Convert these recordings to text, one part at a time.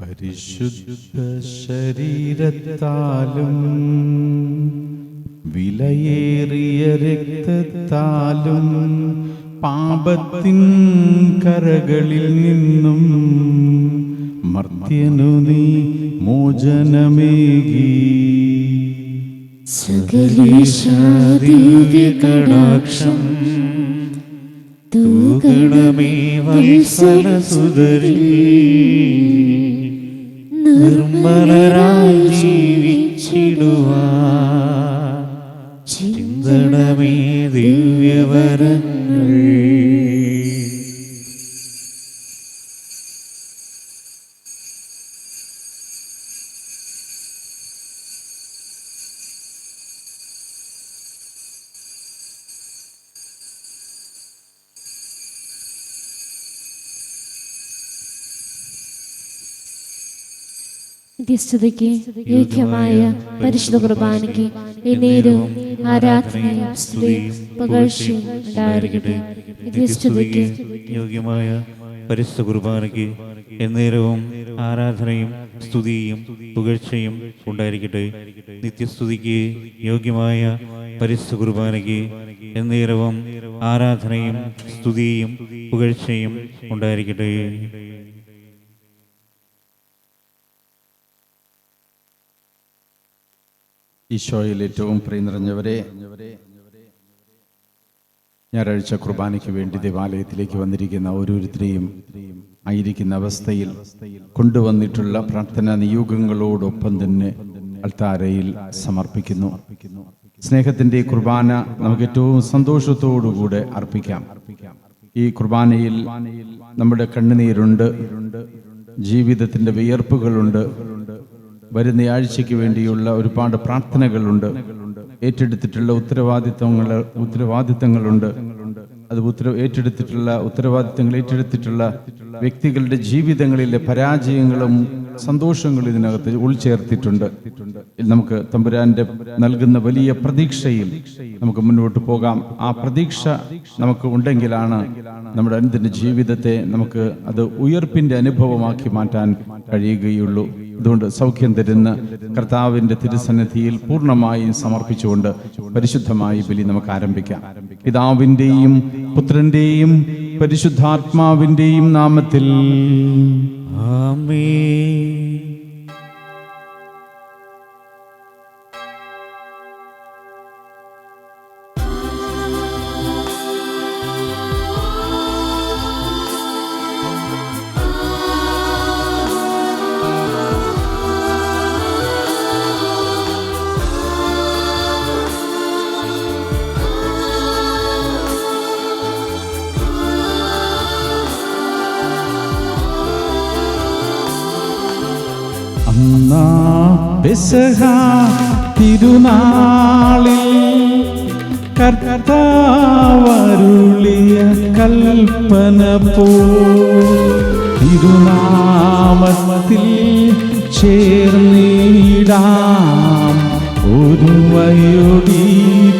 പരിശുദ്ധ ശരീരത്താലും വിലയേറിയ രക്തത്താലും പാപത്തിൻ കരകളിൽ നിന്നും മർത്യനു നീ മോചനമേകി. സകലേശാദിവ്യ കടാക്ഷം തൂകണമേ വത്സലസുതരിൽ, നിർമ്മലരായി ജീവിച്ചിടുവാൻ ചിന്തണമേ ദിവ്യവരങ്ങൾ. നിത്യസ്തുതിക്ക് യോഗ്യമായ പരിശുദ്ധ കുർബാനയ്ക്ക് എന്നേരവും ആരാധനയും സ്തുതിയും പുകഴ്ചയും ഉണ്ടായിരിക്കട്ടെ. നിത്യസ്തുതിക്ക് യോഗ്യമായ പരിശുദ്ധ കുർബാനയ്ക്ക് എന്നേരവും ആരാധനയും സ്തുതിയും പുകഴ്ചയും ഉണ്ടായിരിക്കട്ടെ. നിത്യസ്തുതിക്ക് യോഗ്യമായ പരിശുദ്ധ കുർബാനയ്ക്ക് എന്നേരവും ആരാധനയും സ്തുതിയും പുകഴ്ചയും ഉണ്ടായിരിക്കട്ടെ. ഈശോയിൽ ഏറ്റവും പ്രിയം നിറഞ്ഞവരെ, ഞായറാഴ്ച കുർബാനയ്ക്ക് വേണ്ടി ദേവാലയത്തിലേക്ക് വന്നിരിക്കുന്ന ഓരോരുത്തരെയും ആയിരിക്കുന്ന അവസ്ഥയിൽ കൊണ്ടുവന്നിട്ടുള്ള പ്രാർത്ഥനാ നിയോഗങ്ങളോടൊപ്പം തന്നെ അൾത്താരയിൽ സമർപ്പിക്കുന്നു. സ്നേഹത്തിൻ്റെ കുർബാന നമുക്ക് ഏറ്റവും സന്തോഷത്തോടുകൂടെ അർപ്പിക്കാം. ഈ കുർബാനയിൽ നമ്മുടെ കണ്ണുനീരുണ്ട്, ജീവിതത്തിൻ്റെ വിയർപ്പുകളുണ്ട്, വരുന്ന ആഴ്ചയ്ക്ക് വേണ്ടിയുള്ള ഒരുപാട് പ്രാർത്ഥനകളുണ്ട്, ഏറ്റെടുത്തിട്ടുള്ള ഉത്തരവാദിത്തങ്ങളുണ്ട്. അത് ഏറ്റെടുത്തിട്ടുള്ള വ്യക്തികളുടെ ജീവിതങ്ങളിലെ പരാജയങ്ങളും സന്തോഷങ്ങളും ഇതിനകത്ത് ഉൾച്ചേർത്തിട്ടുണ്ട്. നമുക്ക് തമ്പുരാന്റെ നൽകുന്ന വലിയ പ്രതീക്ഷയിൽ നമുക്ക് മുന്നോട്ട് പോകാം. ആ പ്രതീക്ഷ നമുക്ക് ഉണ്ടെങ്കിലാണ് നമ്മുടെ അനുദിന ജീവിതത്തെ നമുക്ക് അത് ഉയർപ്പിന്റെ അനുഭവമാക്കി മാറ്റാൻ കഴിയുകയുള്ളൂ. അതുകൊണ്ട് സൗഖ്യം തരുന്ന കർത്താവിന്റെ തിരുസന്നിധിയിൽ പൂർണ്ണമായും സമർപ്പിച്ചുകൊണ്ട് പരിശുദ്ധമായി ബലി നമുക്ക് ആരംഭിക്കാം. പിതാവിന്റെയും പുത്രന്റെയും പരിശുദ്ധാത്മാവിന്റെയും നാമത്തിൽ ആമേൻ. പെസഹ തിരുനാളിൽ കർത്താവരുളിയ കൽപ്പന പോ തിരുനാമത്തിൽ ചേർന്നിടാം, ഒരുമയോടി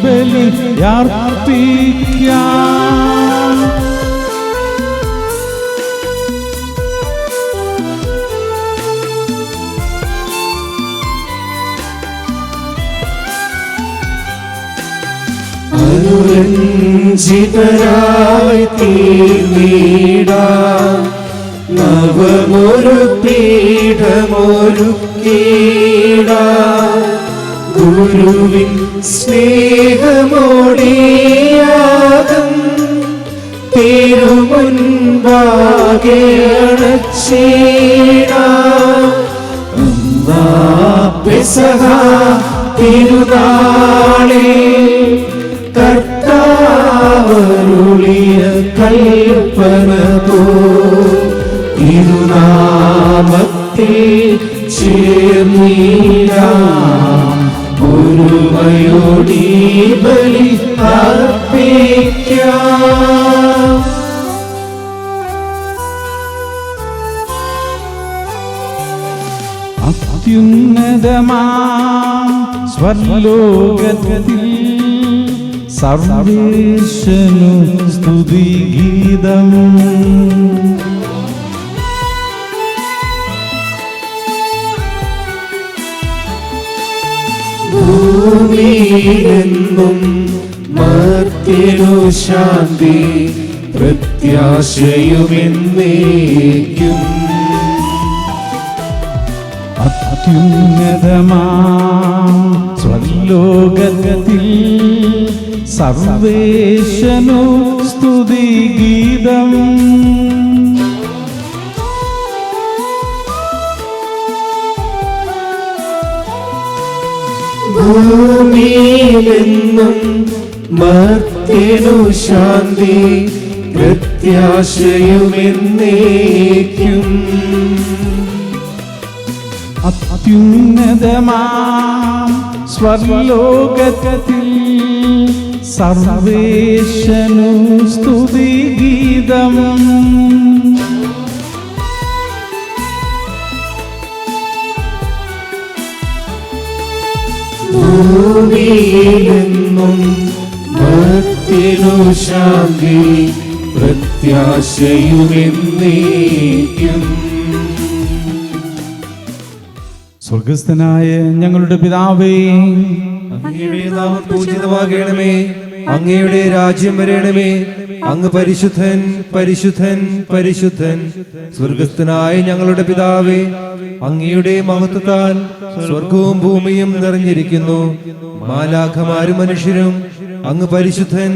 ബലി അർപ്പിക്കാം. അനുരഞ്ജിതരായി തീർന്നിടാം, നവമൊരു പീഠമൊരുക്കിടാം. ഗുരുവിൻ സ്നേഹമോടിയാകും തിരുമുൻപാകെ അണച്ചിടാം. പെസഹ തിരുനാളിൽ കർത്താവരുളിയ കൽപ്പന പോ തിരുനാമത്തിൽ ചേർന്നിടാം, ഒരുമയോടി ബലി അർപ്പിക്കാം. അത്യുന്നതമാം സ്വർലോകത്തിൽ സർവേശനു സ്തുതിഗീതം. ഭൂമിയിലെന്നും മർത്യനു ശാന്തി പ്രത്യാശയുമെന്നേക്കും. അത്യുന്നതമാം സ്വർലോകത്തിൽ സർവേശനു സ്തുതിഗീതം. ഭൂമിയിലെന്നും മർത്യനു ശാന്തി പ്രത്യാശയുമെന്നേക്കും. അത്യുന്നതമാം സ്വർലോകത്തിൽ സർവേശനു സ്തുതിഗീതം. ഭൂമിയിലെന്നും മർത്യനു ശാന്തി പ്രത്യാശയുമെന്നേക്കും. സ്വർഗസ്ഥനായ ഞങ്ങളുടെ പിതാവേ, അങ്ങയുടെ നാമം പൂജിതമാകണമേ. അങ്ങയുടെ രാജ്യം വരണമേ. അങ്ങ് പരിശുദ്ധൻ പരിശുദ്ധൻ പരിശുദ്ധൻ. സ്വർഗസ്ഥനായ ഞങ്ങളുടെ പിതാവേ, അങ്ങയുടെ മഹത്വത്താൽ സ്വർഗവും ഭൂമിയും നിറഞ്ഞിരിക്കുന്നു. മാലാഖമാരും മനുഷ്യരും അങ്ങ് പരിശുദ്ധൻ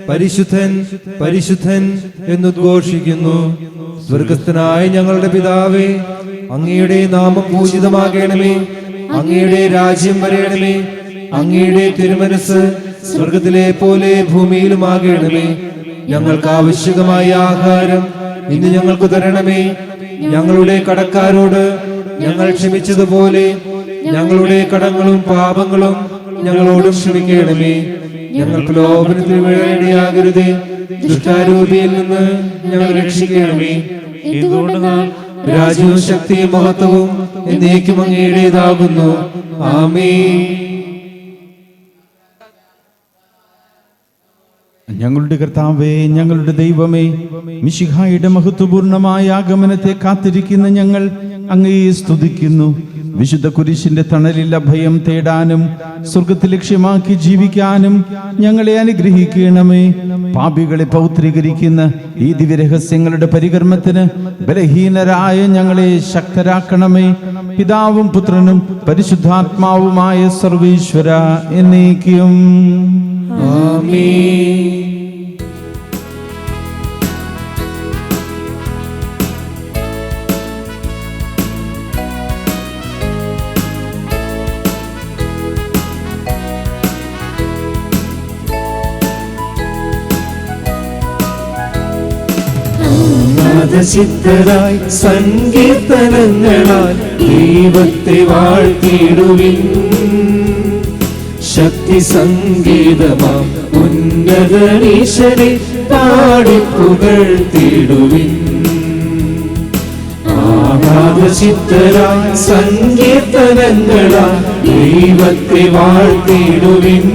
പരിശുദ്ധൻ പരിശുദ്ധൻ എന്നുദ്ഘോഷിക്കുന്നു. സ്വർഗസ്ഥനായ ഞങ്ങളുടെ പിതാവേ, അങ്ങയുടെ നാമം പൂജിതമാകണമേ. അങ്ങയുടെ രാജ്യം വരണമേ. അങ്ങയുടെ തിരുമനസ് സ്വർഗത്തിലെ പോലെ ഭൂമിയിലുമാകണമേ. ഞങ്ങൾക്ക് ആവശ്യമായ ആഹാരം ഇന്ന് ഞങ്ങൾക്ക് തരണമേ. ഞങ്ങളുടെ കടക്കാരോട് ഞങ്ങൾ ക്ഷമിച്ചതുപോലെ ഞങ്ങളുടെ കടങ്ങളും പാപങ്ങളും ഞങ്ങളോടും ക്ഷമിക്കണമേ. ഞങ്ങൾക്ക് ലോഭനത്തിൽ വീഴാനിടയാകരുതേ. ദുഷ്ടാരൂപിയിൽ നിന്ന് ഞങ്ങൾ രക്ഷിക്കണമേ. എന്തുകൊണ്ടെന്നാൽ രാജ്യവും ശക്തിയും മഹത്വവും എന്നേക്കും അങ്ങയുടേതാകുന്നു. ആമേൻ. ഞങ്ങളുടെ കർത്താവേ, ഞങ്ങളുടെ ദൈവമേ, മിശിഹായുടെ മഹത്വപൂർണമായ ആഗമനത്തെ കാത്തിരിക്കുന്ന ഞങ്ങൾ അങ്ങയെ സ്തുതിക്കുന്നു. വിശുദ്ധ കുരിശിന്റെ തണലിൽ അഭയം തേടാനും സ്വർഗത്തിൽ ലക്ഷ്യമാക്കി ജീവിക്കാനും ഞങ്ങളെ അനുഗ്രഹിക്കണമേ. പാപികളെ പൗത്രീകരിക്കുന്ന ഈ ദിവ്യരഹസ്യങ്ങളുടെ പരികർമ്മത്തിന് ബലഹീനരായ ഞങ്ങളെ ശക്തരാക്കണമേ. പിതാവും പുത്രനും പരിശുദ്ധാത്മാവുമായ സർവീശ്വര എന്നേക്കും ആമേൻ. ചിത്തരായി സങ്കീർത്തനങ്ങളാൽ ദൈവത്തെ വാഴ്ത്തിടുവിൻ. ശക്തി സംഗീതമാം ഉന്നതനീശനെ പാടിപ്പുകഴ്ത്തിടുവിൻ. ആഹ്ലാദചിത്തരായി സങ്കീർത്തനങ്ങളാൽ ദൈവത്തെ വാഴ്ത്തിടുവിൻ.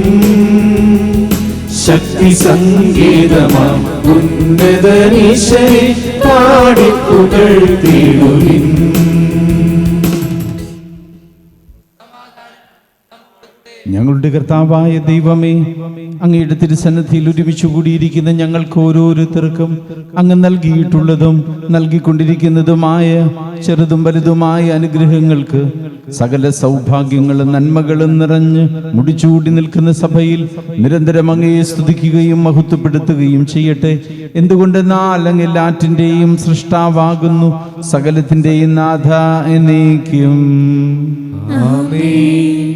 ശക്തി സംഗീതമാം ഉന്നതനീശനെ പാടിപ്പുകഴ്ത്തിടുവിൻ. ഞങ്ങളുടെ കർത്താവായ ദൈവമേ, അങ്ങയുടെ തിരുസന്നിധിയിൽ ഒരുമിച്ച് കൂടിയിരിക്കുന്ന ഞങ്ങൾക്ക് ഓരോരുത്തർക്കും അങ്ങ് നൽകിയിട്ടുള്ളതും നൽകിക്കൊണ്ടിരിക്കുന്നതുമായ ചെറുതും വലുതുമായ അനുഗ്രഹങ്ങൾക്ക് സകല സൗഭാഗ്യങ്ങളും നന്മകളും നിറഞ്ഞ് മുടിച്ചൂടി നിൽക്കുന്ന സഭയിൽ നിരന്തരം അങ്ങയെ സ്തുതിക്കുകയും മഹത്വപ്പെടുത്തുകയും ചെയ്യട്ടെ. എന്തുകൊണ്ടെന്നാൽ അങ്ങ് എല്ലാറ്റിൻ്റെയും സൃഷ്ടാവാകുന്നു, സകലത്തിൻ്റെയും നാഥ എന്നേക്കും. ആമേൻ.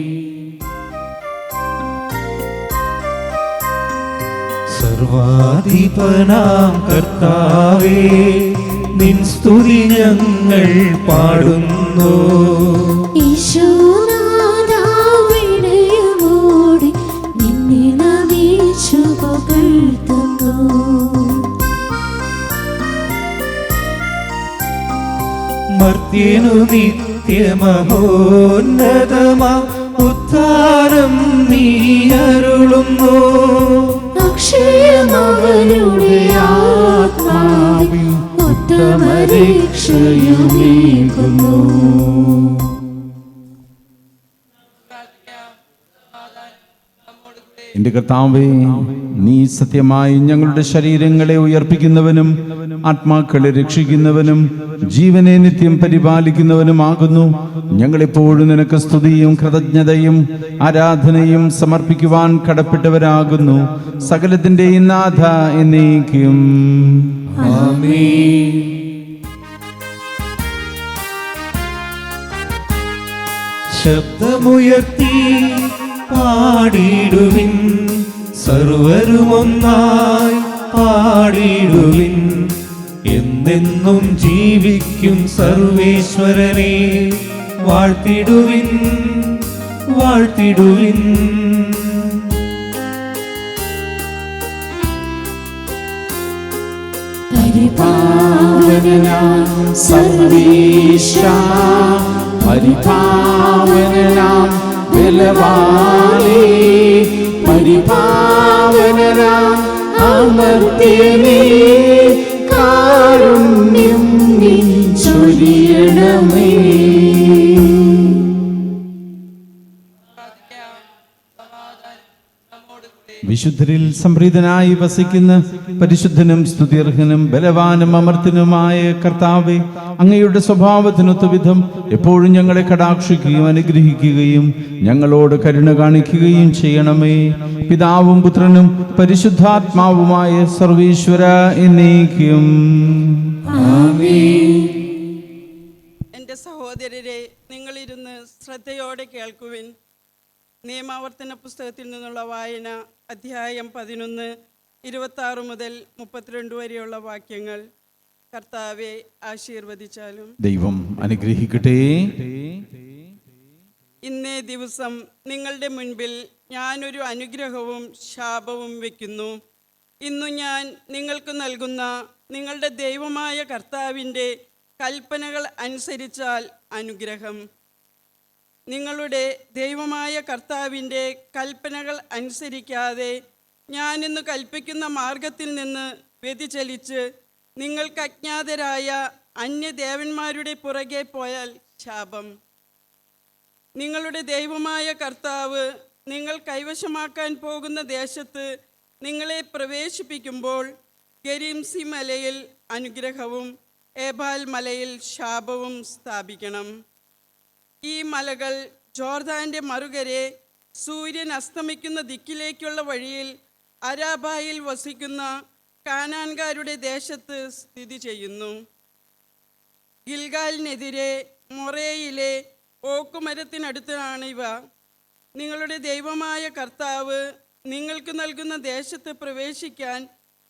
സർവാധിപനാം കർത്താവേ, നിൻ സ്തുതി ഞങ്ങൾ പാടുന്നു. ഈശോനാഥാവിടയമോടെ നിന്നെ നമിച്ചു പുകഴ്ത്തുന്നു. മർത്യനു നിത്യമഹോന്നതമാം ഉദ്ധാരം നീ അരുളുന്നു. അക്ഷയമവനുടെ ആത്മാവിൽ ഉത്തമരക്ഷയുമേകുന്നു. എന്റെ കർത്താവേ, നീ സത്യമായി ഞങ്ങളുടെ ശരീരങ്ങളെ ഉയർപ്പിക്കുന്നവനും ആത്മാക്കളെ രക്ഷിക്കുന്നവനും ജീവനെ നിത്യം പരിപാലിക്കുന്നവനുമാകുന്നു. ഞങ്ങളെപ്പോഴും നിനക്ക് സ്തുതിയും കൃതജ്ഞതയും ആരാധനയും സമർപ്പിക്കുവാൻ കടപ്പെട്ടവരാകുന്നു. സകലത്തിന്റെയും നാഥ എന്നേക്കും. ആമേൻ. ശബ്ദമുയർത്തി പാടിടുവിൻ, സർവരുമൊന്നായി പാടിടുവിൻ. എന്നെന്നും ജീവിക്കും സർവേശ്വരനെ വാഴ്ത്തിടുവിൻ, വാഴ്ത്തിടുവിൻ. പരിപാവനാം സർവേശ്വരാ, പരിപാവനാം ബലവാനേ, പരിപാവനാം അമർത്യനേ, കാരുണ്യം നീ ചൊരിയണമേ. വിശുദ്ധരിൽ സംപ്രീതനായി വസിക്കുന്ന പരിശുദ്ധനും സ്തുത്യർഹനും ബലവാനും അമർത്തനുമായ കർത്താവേ, അങ്ങയുടെ സ്വഭാവത്തിനൊത്ത വിധം എപ്പോഴും ഞങ്ങളെ കടാക്ഷിക്കുകയും അനുഗ്രഹിക്കുകയും ഞങ്ങളോട് കരുണ കാണിക്കുകയും ചെയ്യണമേ. പിതാവും പുത്രനും പരിശുദ്ധാത്മാവുമായ സർവീശ്വര എന്നേക്കും. എൻ്റെ സഹോദരരെ, നിങ്ങളിരുന്ന് ശ്രദ്ധയോടെ കേൾക്കുവിൻ. നിയമാവർത്തന പുസ്തകത്തിൽ നിന്നുള്ള വായന, അധ്യായം 11, 26 മുതൽ 32 വരെയുള്ള വാക്യങ്ങൾ. കർത്താവെ ആശീർവദിച്ചാലും. ദൈവം അനുഗ്രഹിക്കട്ടെ. ഇന്നേ ദിവസം നിങ്ങളുടെ മുൻപിൽ ഞാനൊരു അനുഗ്രഹവും ശാപവും വയ്ക്കുന്നു. ഇന്നു ഞാൻ നിങ്ങൾക്ക് നൽകുന്ന നിങ്ങളുടെ ദൈവമായ കർത്താവിൻ്റെ കൽപ്പനകൾ അനുസരിച്ചാൽ അനുഗ്രഹം. നിങ്ങളുടെ ദൈവമായ കർത്താവിൻ്റെ കൽപ്പനകൾ അനുസരിക്കാതെ ഞാനിന്ന് കൽപ്പിക്കുന്ന മാർഗത്തിൽ നിന്ന് വ്യതിചലിച്ച് നിങ്ങൾക്ക് അജ്ഞാതരായ അന്യദേവന്മാരുടെ പുറകെ പോയാൽ ശാപം. നിങ്ങളുടെ ദൈവമായ കർത്താവ് നിങ്ങൾ കൈവശമാക്കാൻ പോകുന്ന ദേശത്ത് നിങ്ങളെ പ്രവേശിപ്പിക്കുമ്പോൾ ഗരീംസി മലയിൽ അനുഗ്രഹവും ഏബാൽ മലയിൽ ശാപവും സ്ഥാപിക്കണം. ഈ മലകൾ ജോർദാൻ്റെ മറുകരെ സൂര്യൻ അസ്തമിക്കുന്ന ദിക്കിലേക്കുള്ള വഴിയിൽ അരാബായിൽ വസിക്കുന്ന കാനാൻകാരുടെ ദേശത്ത് സ്ഥിതി ചെയ്യുന്നു. ഗിൽഗാലിനെതിരെ മൊറേയിലെ ഓക്കുമരത്തിനടുത്താണ് ഇവ. നിങ്ങളുടെ ദൈവമായ കർത്താവ് നിങ്ങൾക്ക് നൽകുന്ന ദേശത്ത് പ്രവേശിക്കാൻ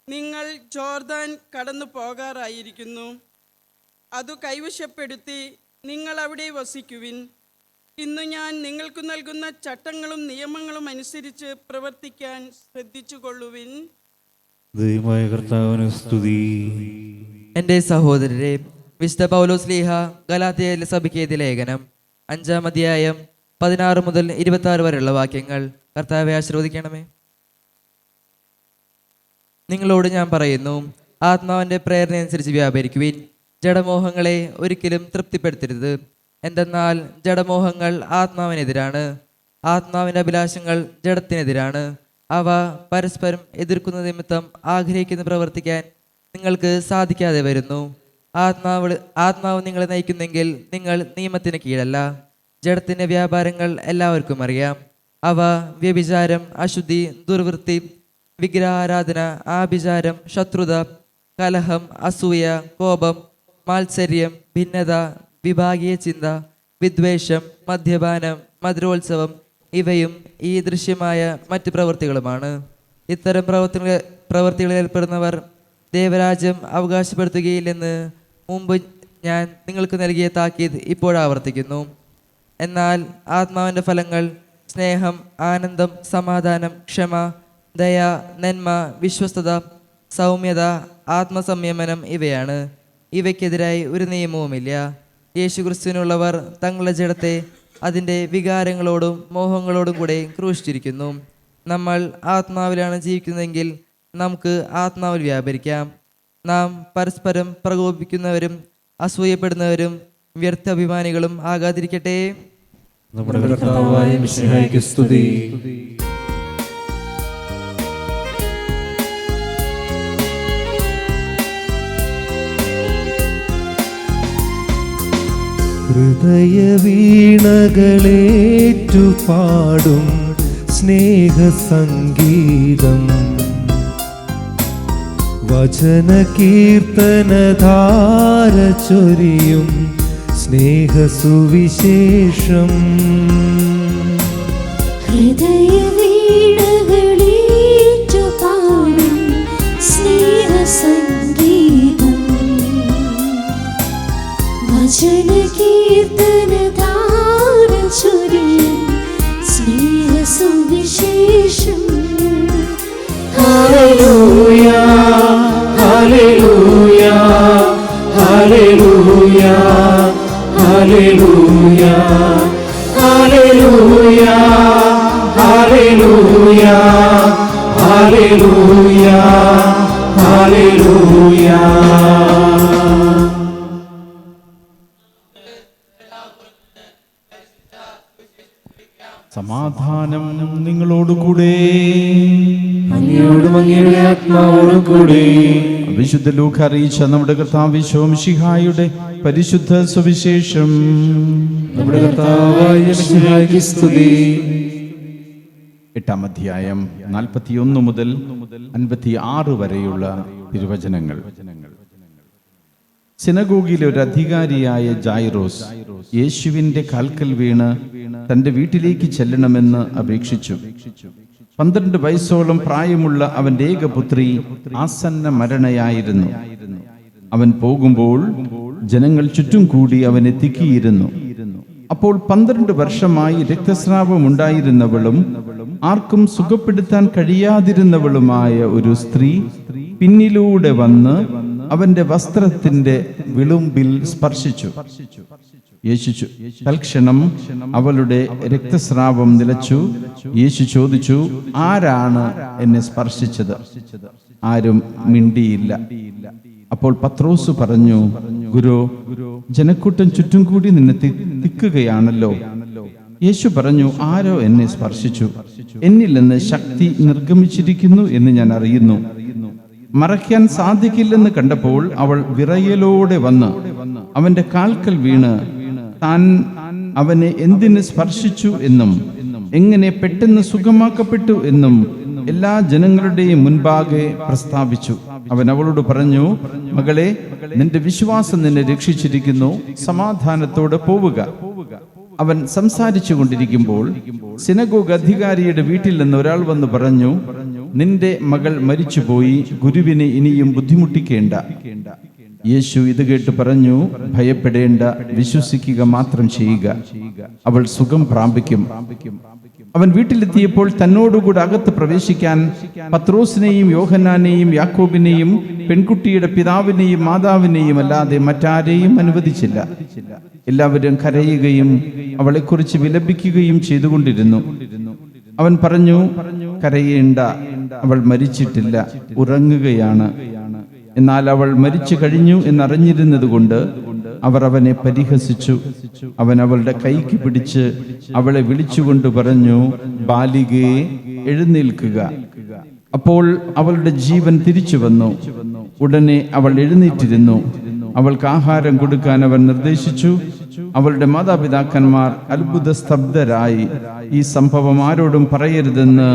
നിങ്ങൾ ജോർദാൻ കടന്നു പോകാറായിരിക്കുന്നു. അതു കൈവശപ്പെടുത്തി നിങ്ങൾ അവിടെ വസിക്കുവിൻ. ഇന്ന് ഞാൻ നിങ്ങൾക്ക് നൽകുന്ന ചട്ടങ്ങളും നിയമങ്ങളും അനുസരിച്ച് പ്രവർത്തിക്കാൻ ശ്രദ്ധിച്ചുകൊള്ളുവിൻ. ദൈവമായ കർത്താവിന് സ്തുതി. എൻ്റെ സഹോദരരെ, വിശുദ്ധ പൗലോസ് ശ്ലീഹ ഗലാത്യയിലെ സഭയ്ക്ക് എഴുതിയ ലേഖനം 5-ാം അധ്യായം 16 മുതൽ 26 വരെയുള്ള വാക്യങ്ങൾ. കർത്താവെ ആശീർവദിക്കണമേ. നിങ്ങളോട് ഞാൻ പറയുന്നു, ആത്മാവിൻ്റെ പ്രേരണയനുസരിച്ച് വ്യാപരിക്കുവിൻ. ജഡമോഹങ്ങളെ ഒരിക്കലും തൃപ്തിപ്പെടുത്തരുത്. എന്തെന്നാൽ ജഡമോഹങ്ങൾ ആത്മാവിനെതിരാണ്, ആത്മാവിൻ്റെ അഭിലാഷങ്ങൾ ജഡത്തിനെതിരാണ്. അവ പരസ്പരം എതിർക്കുന്ന നിമിത്തം ആഗ്രഹിക്കുന്ന പ്രവർത്തിക്കാൻ നിങ്ങൾക്ക് സാധിക്കാതെ വരുന്നു. ആത്മാവ് നിങ്ങളെ നയിക്കുന്നെങ്കിൽ നിങ്ങൾ നിയമത്തിന് കീഴല്ല. ജഡത്തിൻ്റെ വ്യാപാരങ്ങൾ എല്ലാവർക്കും അറിയാം. അവ വ്യഭിചാരം, അശുദ്ധി, ദുർവൃത്തി, വിഗ്രഹാരാധന, ആഭിചാരം, ശത്രുത, കലഹം, അസൂയ, കോപം, മാത്സര്യം, ഭിന്നത, വിഭാഗീയ ചിന്ത, വിദ്വേഷം, മദ്യപാനം, മധുരോത്സവം ഇവയും ഈ ദൃശ്യമായ മറ്റ് പ്രവൃത്തികളുമാണ്. ഇത്തരം പ്രവൃത്തികളിൽ ഏർപ്പെടുന്നവർ ദേവരാജ്യം അവകാശപ്പെടുത്തുകയില്ലെന്ന് മുമ്പ് ഞാൻ നിങ്ങൾക്ക് നൽകിയ താക്കീത് ഇപ്പോഴാവർത്തിക്കുന്നു. എന്നാൽ ആത്മാവിൻ്റെ ഫലങ്ങൾ സ്നേഹം, ആനന്ദം, സമാധാനം, ക്ഷമ, ദയ, നന്മ, വിശ്വസ്തത, സൗമ്യത, ആത്മസംയമനം ഇവയാണ്. ഇവയ്ക്കെതിരായി ഒരു നിയമവുമില്ല. യേശുക്രിസ്തുവിനുള്ളവർ തങ്ങളുടെ ജഡത്തെ അതിൻ്റെ വികാരങ്ങളോടും മോഹങ്ങളോടും കൂടെ ക്രൂശിച്ചിരിക്കുന്നു. നമ്മൾ ആത്മാവിലാണ് ജീവിക്കുന്നതെങ്കിൽ നമുക്ക് ആത്മാവിൽ വ്യാപരിക്കാം. നാം പരസ്പരം പ്രകോപിക്കുന്നവരും അസൂയപ്പെടുന്നവരും വ്യർത്ഥാഭിമാനികളും ആകാതിരിക്കട്ടെ. നമ്മുടെ കർത്താവായ മിശിഹായ്ക്ക് സ്തുതി. ഹൃദയ വീണകളേറ്റുപാടും സ്നേഹസംഗീതം വചന കീർത്തനധാര ചൊരിയും സ്നേഹസുവിശേഷം ഹൃദയവീണകളേറ്റുപാടും സ്നേഹസംഗീതം വചനകീർത്തനധാര ചൊരിയും സ്നേഹസുവിശേഷം. ഹല്ലേലൂയ ഹല്ലേലൂയ ഹല്ലേലൂയ ഹല്ലേലൂയ ഹല്ലേലൂയ ഹല്ലേലൂയ ഹല്ലേലൂയ ഹല്ലേലൂയ. സമാധാനം നിങ്ങളോടുകൂടെ. അങ്ങയോടും അങ്ങയുടെ ആത്മാവോടും കൂടെ. വിശുദ്ധ ലൂക്ക അറിയിച്ച നമ്മുടെ കർത്താവ് മിശിഹായുടെ പരിശുദ്ധ സുവിശേഷം. നമ്മുടെ കർത്താവായ മിശിഹായ്ക്ക് സ്തുതി. 8-ാം അധ്യായം 41 മുതൽ 56 വരെയുള്ള തിരുവചനങ്ങൾ. സിനഗോഗിലെ ഒരു അധികാരിയായ ജായിറോസ് യേശുവിന്റെ കാൽക്കൽ വീണ് തന്റെ വീട്ടിലേക്ക് ചെല്ലണമെന്ന് അപേക്ഷിച്ചു. 12 വയസ്സോളം പ്രായമുള്ള അവന്റെ ഏകപുത്രി ആസന്ന മരണയായിരുന്നു. അവൻ പോകുമ്പോൾ ജനങ്ങൾ ചുറ്റും കൂടി അവനെ തിക്കിയിരുന്നു. അപ്പോൾ 12 വർഷമായി രക്തസ്രാവം ഉണ്ടായിരുന്നവളും ആർക്കും സുഖപ്പെടുത്താൻ കഴിയാതിരുന്നവളുമായ ഒരു സ്ത്രീ പിന്നിലൂടെ വന്ന് അവന്റെ വസ്ത്രത്തിന്റെ വിളുമ്പിൽ സ്പർശിച്ചു. യേശു തൽക്ഷണം അവളുടെ രക്തസ്രാവം നിലച്ചു. യേശു ചോദിച്ചു, ആരാണ് എന്നെ സ്പർശിച്ചത്? ആരും മിണ്ടിയില്ല. അപ്പോൾ പത്രോസ് പറഞ്ഞു, ഗുരു, ജനക്കൂട്ടം ചുറ്റും കൂടി നിന്നെ തിക്കുകയാണല്ലോ. യേശു പറഞ്ഞു, ആരോ എന്നെ സ്പർശിച്ചു? എന്നിൽ നിന്ന് ശക്തി നിർഗമിച്ചിരിക്കുന്നു എന്ന് ഞാൻ അറിയുന്നു. മറയ്ക്കാൻ സാധിക്കില്ലെന്ന് കണ്ടപ്പോൾ അവൾ വിറയലോടെ വന്ന് അവന്റെ കാൽക്കൽ വീണ് താൻ അവനെ എന്തിന് സ്പർശിച്ചു എന്നും എങ്ങനെ പെട്ടെന്ന് സുഖമാക്കപ്പെട്ടു എന്നും എല്ലാ ജനങ്ങളുടെയും മുൻപാകെ പ്രസ്താവിച്ചു. അവൻ അവളോട് പറഞ്ഞു, മകളെ, നിന്റെ വിശ്വാസം നിന്നെ രക്ഷിച്ചിരിക്കുന്നു, സമാധാനത്തോടെ പോവുക. അവൻ സംസാരിച്ചു കൊണ്ടിരിക്കുമ്പോൾ സിനഗോഗ് അധികാരിയുടെ വീട്ടിൽ നിന്ന് ഒരാൾ വന്ന് പറഞ്ഞു, നിന്റെ മകൾ മരിച്ചുപോയി, ഗുരുവിനെ ഇനിയും ബുദ്ധിമുട്ടിക്കേണ്ട. യേശു ഇത് കേട്ട് പറഞ്ഞു, ഭയപ്പെടേണ്ട, വിശ്വസിക്കുക മാത്രം ചെയ്യുക, അവൾ സുഖം പ്രാപിക്കും. അവൻ വീട്ടിലെത്തിയപ്പോൾ തന്നോടുകൂടെ അകത്ത് പ്രവേശിക്കാൻ പത്രോസിനെയും യോഹന്നാനെയും യാക്കോബിനെയും പെൺകുട്ടിയുടെ പിതാവിനെയും മാതാവിനെയും അല്ലാതെ മറ്റാരെയും അനുവദിച്ചില്ല. എല്ലാവരും കരയുകയും അവളെക്കുറിച്ച് വിലപിക്കുകയും ചെയ്തുകൊണ്ടിരുന്നു. അവൻ പറഞ്ഞു, കരയേണ്ട, അവൾ മരിച്ചിട്ടില്ല, ഉറങ്ങുകയാണ്. എന്നാൽ അവൾ മരിച്ചു കഴിഞ്ഞു എന്നറിഞ്ഞിരുന്നത് കൊണ്ട് അവർ അവനെ പരിഹസിച്ചു. അവൻ അവളുടെ കൈക്ക് പിടിച്ച് അവളെ വിളിച്ചുകൊണ്ട് പറഞ്ഞു, ബാലികേ, എഴുന്നേൽക്കുക. അപ്പോൾ അവളുടെ ജീവൻ തിരിച്ചു വന്നു. ഉടനെ അവൾ എഴുന്നേറ്റിരുന്നു. അവൾക്ക് ആഹാരം കൊടുക്കാൻ അവൻ നിർദ്ദേശിച്ചു. അവളുടെ മാതാപിതാക്കന്മാർ അത്ഭുത സ്തബ്ധരായി. ഈ സംഭവം ആരോടും പറയരുതെന്ന്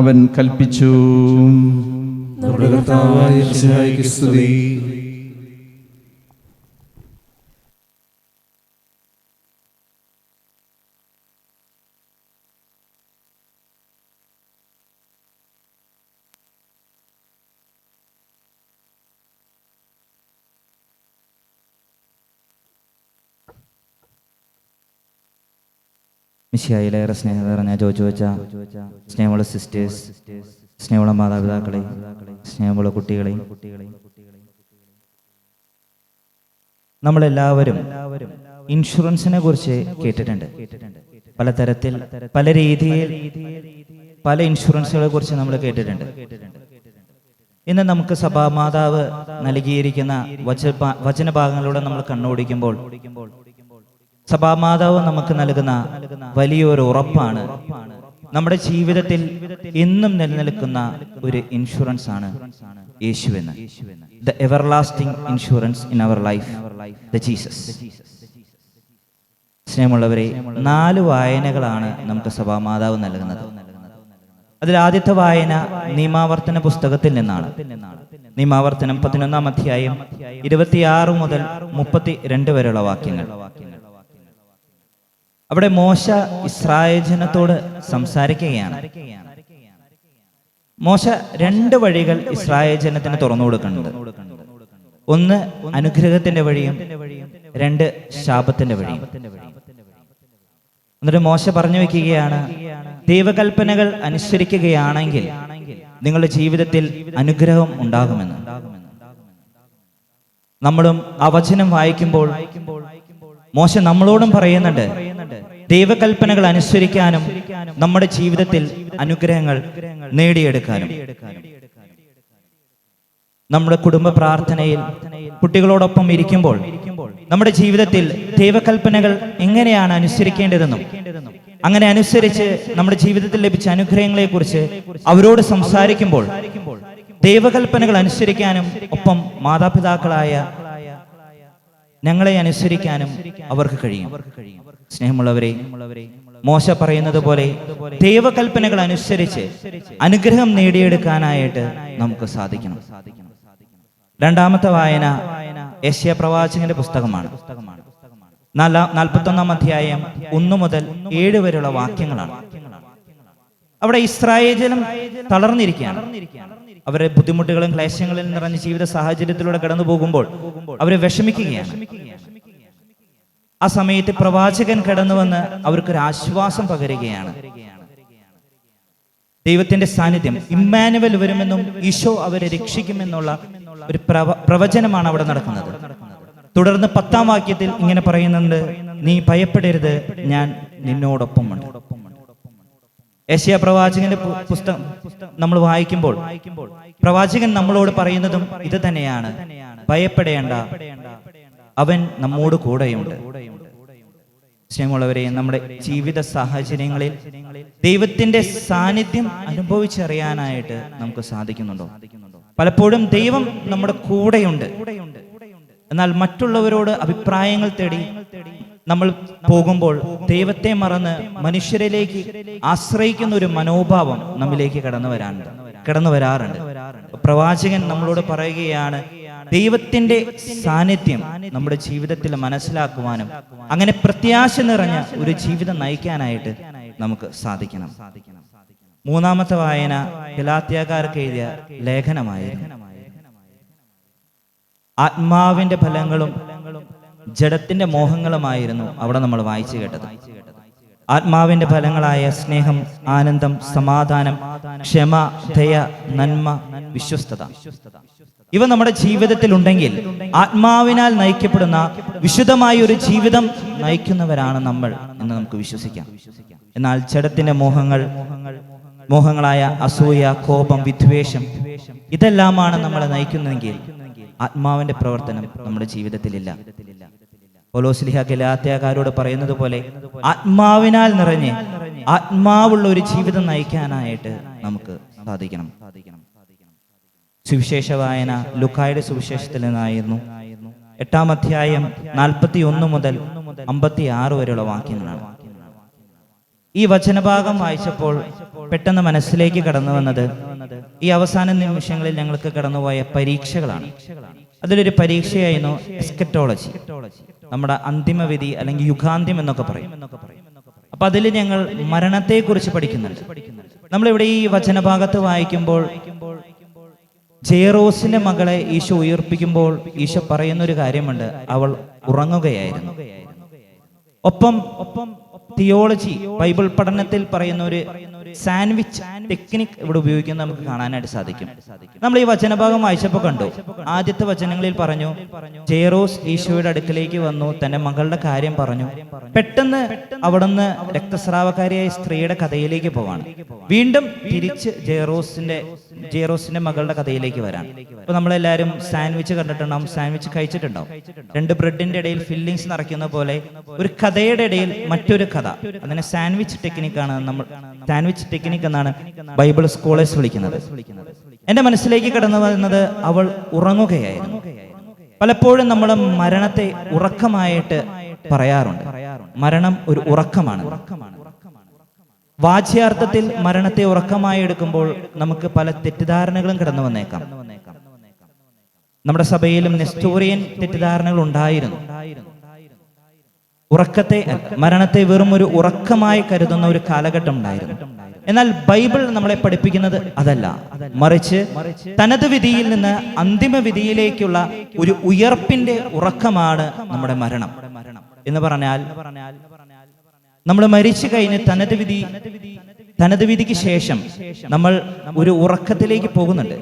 അവൻ കൽപ്പിച്ചു. നമ്മുടെ കർത്താവായ മിശിഹായ്ക്ക് സ്തുതി. മിശിഹായിലേറെ സ്നേഹം നിറഞ്ഞ ചോദിച്ച സ്നേഹമുള്ള സിസ്റ്റേഴ്സ്, സ്നേഹമുള്ള മാതാപിതാക്കളെ, സ്നേഹമുള്ള കുട്ടികളെ, നമ്മളെല്ലാവരും ഇൻഷുറൻസിനെ കുറിച്ച് കേട്ടിട്ടുണ്ട്. പലതരത്തിൽ, പല രീതിയിൽ, പല ഇൻഷുറൻസുകളെ കുറിച്ച് നമ്മൾ കേട്ടിട്ടുണ്ട്. ഇന്ന് നമുക്ക് സഭാമാതാവ് നൽകിയിരിക്കുന്ന വചനഭാഗങ്ങളിലൂടെ നമ്മൾ കണ്ണോടിക്കുമ്പോൾ സഭാമാതാവ് നമുക്ക് നൽകുന്ന വലിയൊരു ഉറപ്പാണ്. നമ്മുടെ ജീവിതത്തിൽ എന്നും നിലനിൽക്കുന്ന ഒരു ഇൻഷുറൻസ് ആണ് യേശുവെന്ന്. The everlasting insurance in our life, the Jesus. സ്നേഹമുള്ളവരെ, 4 വായനകളാണ് നമുക്ക് സഭാമാതാവ് നൽകുന്നത്. അതിൽ ആദ്യത്തെ വായന നിയമാവർത്തന പുസ്തകത്തിൽ നിന്നാണ്. നിയമാവർത്തനം 11-ാം അധ്യായം 26 മുതൽ 32 വരെയുള്ള വാക്യങ്ങൾ. അവിടെ മോശ ഇസ്രായേൽ ജനത്തോട് സംസാരിക്കുകയാണ്. മോശ 2 വഴികൾ ഇസ്രായേൽ ജനത്തിന് തുറന്നു കൊടുക്കുന്നുണ്ട്. ഒന്ന് അനുഗ്രഹത്തിന്റെ വഴിയും, 2 ശാപത്തിന്റെ വഴിയും. എന്നിട്ട് മോശ പറഞ്ഞു വെക്കുകയാണ്, ദൈവകൽപ്പനകൾ അനുസരിക്കുകയാണെങ്കിൽ നിങ്ങളുടെ ജീവിതത്തിൽ അനുഗ്രഹം ഉണ്ടാകുമെന്ന്. നമ്മളും ആ വചനം വായിക്കുമ്പോൾ മോശ നമ്മളോടും പറയുന്നുണ്ട്, ദൈവകൽപ്പനകൾ അനുസരിക്കാനും നമ്മുടെ ജീവിതത്തിൽ അനുഗ്രഹങ്ങൾ നേടിയെടുക്കാനും. നമ്മുടെ കുടുംബ പ്രാർത്ഥനയിൽ കുട്ടികളോടൊപ്പം ഇരിക്കുമ്പോൾ നമ്മുടെ ജീവിതത്തിൽ ദൈവകൽപ്പനകൾ എങ്ങനെയാണ് അനുസരിക്കേണ്ടതെന്നും അങ്ങനെ അനുസരിച്ച് നമ്മുടെ ജീവിതത്തിൽ ലഭിച്ച അനുഗ്രഹങ്ങളെ കുറിച്ച് അവരോട് സംസാരിക്കുമ്പോൾ ദൈവകൽപ്പനകൾ അനുസരിക്കാനും ഒപ്പം മാതാപിതാക്കളായ ഞങ്ങളെ അനുസരിക്കാനും അവർക്ക് കഴിയും. സ്നേഹമുള്ളവരെ, മോശ പറയുന്നത് പോലെ ദൈവകൽപ്പനകൾ അനുസരിച്ച് അനുഗ്രഹം നേടിയെടുക്കാനായിട്ട് നമുക്ക് സാധിക്കണം. രണ്ടാമത്തെ വായന യെശയ്യാ പ്രവാചകന്റെ പുസ്തകമാണ്. 41-ാം അധ്യായം 1 മുതൽ 7 വരെയുള്ള വാക്യങ്ങളാണ്. അവിടെ ഇസ്രായേൽ ജനം തളർന്നിരിക്കുകയാണ്. അവരെ ബുദ്ധിമുട്ടുകളും ക്ലേശങ്ങളിൽ നിറഞ്ഞ ജീവിത സാഹചര്യത്തിലൂടെ കടന്നു പോകുമ്പോൾ അവരെ വിഷമിക്കുകയാണ്. ആ സമയത്ത് പ്രവാചകൻ കടന്നു വന്ന് അവർക്കൊരു ആശ്വാസം പകരുകയാണ്. ദൈവത്തിന്റെ സാന്നിധ്യം, ഇമ്മാനുവൽ വരുമെന്നും ഈശോ അവരെ രക്ഷിക്കുമെന്നുള്ള ഒരു പ്രവചനമാണ് അവിടെ നടക്കുന്നത്. തുടർന്ന് 10-ാം വാക്യത്തിൽ ഇങ്ങനെ പറയുന്നുണ്ട്, നീ ഭയപ്പെടരുത്, ഞാൻ നിന്നോടൊപ്പമുണ്ട്. യെശയ്യാ പ്രവാചകന്റെ പുസ്തകം നമ്മൾ വായിക്കുമ്പോൾ പ്രവാചകൻ നമ്മളോട് പറയുന്നതും ഇത് തന്നെയാണ്, ഭയപ്പെടേണ്ട, അവൻ നമ്മോട് കൂടെയുണ്ട്. സ്നേഹമുള്ളവരെ, നമ്മുടെ ജീവിത സാഹചര്യങ്ങളിൽ ദൈവത്തിന്റെ സാന്നിധ്യം അനുഭവിച്ചറിയാനായിട്ട് നമുക്ക് സാധിക്കുന്നുണ്ടോ? പലപ്പോഴും ദൈവം നമ്മുടെ കൂടെയുണ്ട്, എന്നാൽ മറ്റുള്ളവരോട് അഭിപ്രായങ്ങൾ തേടി നമ്മൾ പോകുമ്പോൾ ദൈവത്തെ മറന്ന് മനുഷ്യരിലേക്ക് ആശ്രയിക്കുന്ന ഒരു മനോഭാവം നമ്മിലേക്ക് കടന്നു വരാറുണ്ട്. പ്രവാചകൻ നമ്മളോട് പറയുകയാണ്, ദൈവത്തിന്റെ സാന്നിധ്യം നമ്മുടെ ജീവിതത്തിൽ മനസ്സിലാക്കുവാനും അങ്ങനെ പ്രത്യാശ നിറഞ്ഞ ഒരു ജീവിതം നയിക്കാനായിട്ട് നമുക്ക് സാധിക്കണം. 3-ാമത്തെ വായന ഗലാത്യക്കാർക്ക് എഴുതിയ ലേഖനമായിരുന്നു. ആത്മാവിന്റെ ഫലങ്ങളും ജഡത്തിന്റെ മോഹങ്ങളുമായിരുന്നു അവിടെ നമ്മൾ വായിച്ചു കേട്ടത്. ആത്മാവിന്റെ ഫലങ്ങളായ സ്നേഹം, ആനന്ദം, സമാധാനം, ക്ഷമ, ദയ, നന്മ, വിശ്വസ്തത, ഇവ നമ്മുടെ ജീവിതത്തിൽ ഉണ്ടെങ്കിൽ ആത്മാവിനാൽ നയിക്കപ്പെടുന്ന വിശുദ്ധമായ ഒരു ജീവിതം നയിക്കുന്നവരാണ് നമ്മൾ എന്ന് നമുക്ക് വിശ്വസിക്കാം. എന്നാൽ ജഡത്തിന്റെ മോഹങ്ങളായ അസൂയ, കോപം, വിദ്വേഷം, ഇതെല്ലാമാണ് നമ്മളെ നയിക്കുന്നതെങ്കിൽ ആത്മാവിന്റെ പ്രവർത്തനം നമ്മുടെ ജീവിതത്തിലില്ല. പൗലോസ്ലീഹ ഗലാത്യക്കാരോട് പറയുന്നത് പോലെ ആത്മാവിനാൽ നിറഞ്ഞ് ആത്മാവുള്ള ഒരു ജീവിതം നയിക്കാനായിട്ട് നമുക്ക് സാധിക്കണം. സുവിശേഷ വായന ലൂക്കായുടെ സുവിശേഷത്തിൽ നിന്നായിരുന്നു. 8-ാം അധ്യായം 41 മുതൽ 56 വരെയുള്ള വാക്യങ്ങളാണ്. ഈ വചനഭാഗം വായിച്ചപ്പോൾ പെട്ടെന്ന് മനസ്സിലേക്ക് കടന്നു വന്നത് ഈ അവസാന നിമിഷങ്ങളിൽ ഞങ്ങൾക്ക് കടന്നുപോയ പരീക്ഷകളാണ്. അതിലൊരു പരീക്ഷയായിരുന്നു എസ്കറ്റോളജി, നമ്മുടെ അന്തിമവിധി അല്ലെങ്കിൽ യുഗാന്ത്യം എന്നൊക്കെ പറയും. അപ്പൊ അതിൽ ഞങ്ങൾ മരണത്തെക്കുറിച്ച് പഠിക്കുന്നുണ്ട്. നമ്മളിവിടെ ഈ വചനഭാഗത്ത് വായിക്കുമ്പോൾ ജെയറോസിന്റെ മകളെ ഈശോ ഉയർപ്പിക്കുമ്പോൾ ഈശോ പറയുന്നൊരു കാര്യമുണ്ട്, അവൾ ഉറങ്ങുകയായിരുന്നു. ഒപ്പം തിയോളജി, ബൈബിൾ പഠനത്തിൽ പറയുന്ന ഒരു സാൻഡ്വിച്ച് ടെക്നിക് ഇവിടെ ഉപയോഗിക്കുന്നത് നമുക്ക് കാണാനായിട്ട് സാധിക്കും. നമ്മൾ ഈ വചനഭാഗം വായിച്ചപ്പോൾ കണ്ടു, ആദ്യത്തെ വചനങ്ങളിൽ പറഞ്ഞു ജെയറോസ് ഈശോയുടെ അടുക്കലേക്ക് വന്നു, തന്റെ മകളുടെ കാര്യം പറഞ്ഞു. പെട്ടെന്ന് അവിടുന്ന് രക്തസ്രാവക്കാരിയായ സ്ത്രീയുടെ കഥയിലേക്ക് പോവാണ്. വീണ്ടും തിരിച്ച് ജെയറോസിന്റെ മകളുടെ കഥയിലേക്ക് വരാൻ. അപ്പൊ നമ്മളെല്ലാവരും സാൻഡ്വിച്ച് കണ്ടിട്ടുണ്ടാവും, സാൻഡ്വിച്ച് കഴിച്ചിട്ടുണ്ടാവും. 2 ബ്രെഡിന്റെ ഇടയിൽ ഫില്ലിങ്സ് നിറയ്ക്കുന്ന പോലെ ഒരു കഥയുടെ ഇടയിൽ മറ്റൊരു കഥ, അതിനെ സാൻഡ്വിച്ച് ടെക്നിക്കാണ് സാൻഡ്വിച്ച് ടെക്നിക് എന്നാണ് ബൈബിൾ സ്കോളേഴ്സ് വിളിക്കുന്നത്. എന്റെ മനസ്സിലേക്ക് കടന്നു വരുന്നത് അവൾ ഉറങ്ങുകയായിരുന്നു. പലപ്പോഴും നമ്മൾ മരണത്തെ ഉറക്കമായിട്ട് പറയാറുണ്ട്. മരണം ഒരു ഉറക്കമാണ്. വാച്യാർത്ഥത്തിൽ മരണത്തെ ഉറക്കമായി എടുക്കുമ്പോൾ നമുക്ക് പല തെറ്റിദ്ധാരണകളും കടന്നു വന്നേക്കാം. നമ്മുടെ സഭയിലും നെസ്റ്റോറിയൻ തെറ്റിദ്ധാരണകൾ ഉണ്ടായിരുന്നു. മരണത്തെ വെറും ഒരു ഉറക്കമായി കരുതുന്ന ഒരു കാലഘട്ടം ഉണ്ടായിരുന്നു. എന്നാൽ ബൈബിൾ നമ്മളെ പഠിപ്പിക്കുന്നത് അതല്ല, മറിച്ച് തനത് വിധിയിൽ നിന്ന് അന്തിമ വിധിയിലേക്കുള്ള ഒരു ഉയർപ്പിന്റെ ഉറക്കമാണ് നമ്മുടെ മരണം എന്ന് പറഞ്ഞാൽ, നമ്മൾ മരിച്ചു കഴിഞ്ഞ് തനത് വിധിക്ക് ശേഷം നമ്മൾ ഒരു ഉറക്കത്തിലേക്ക് പോകുന്നുണ്ട്.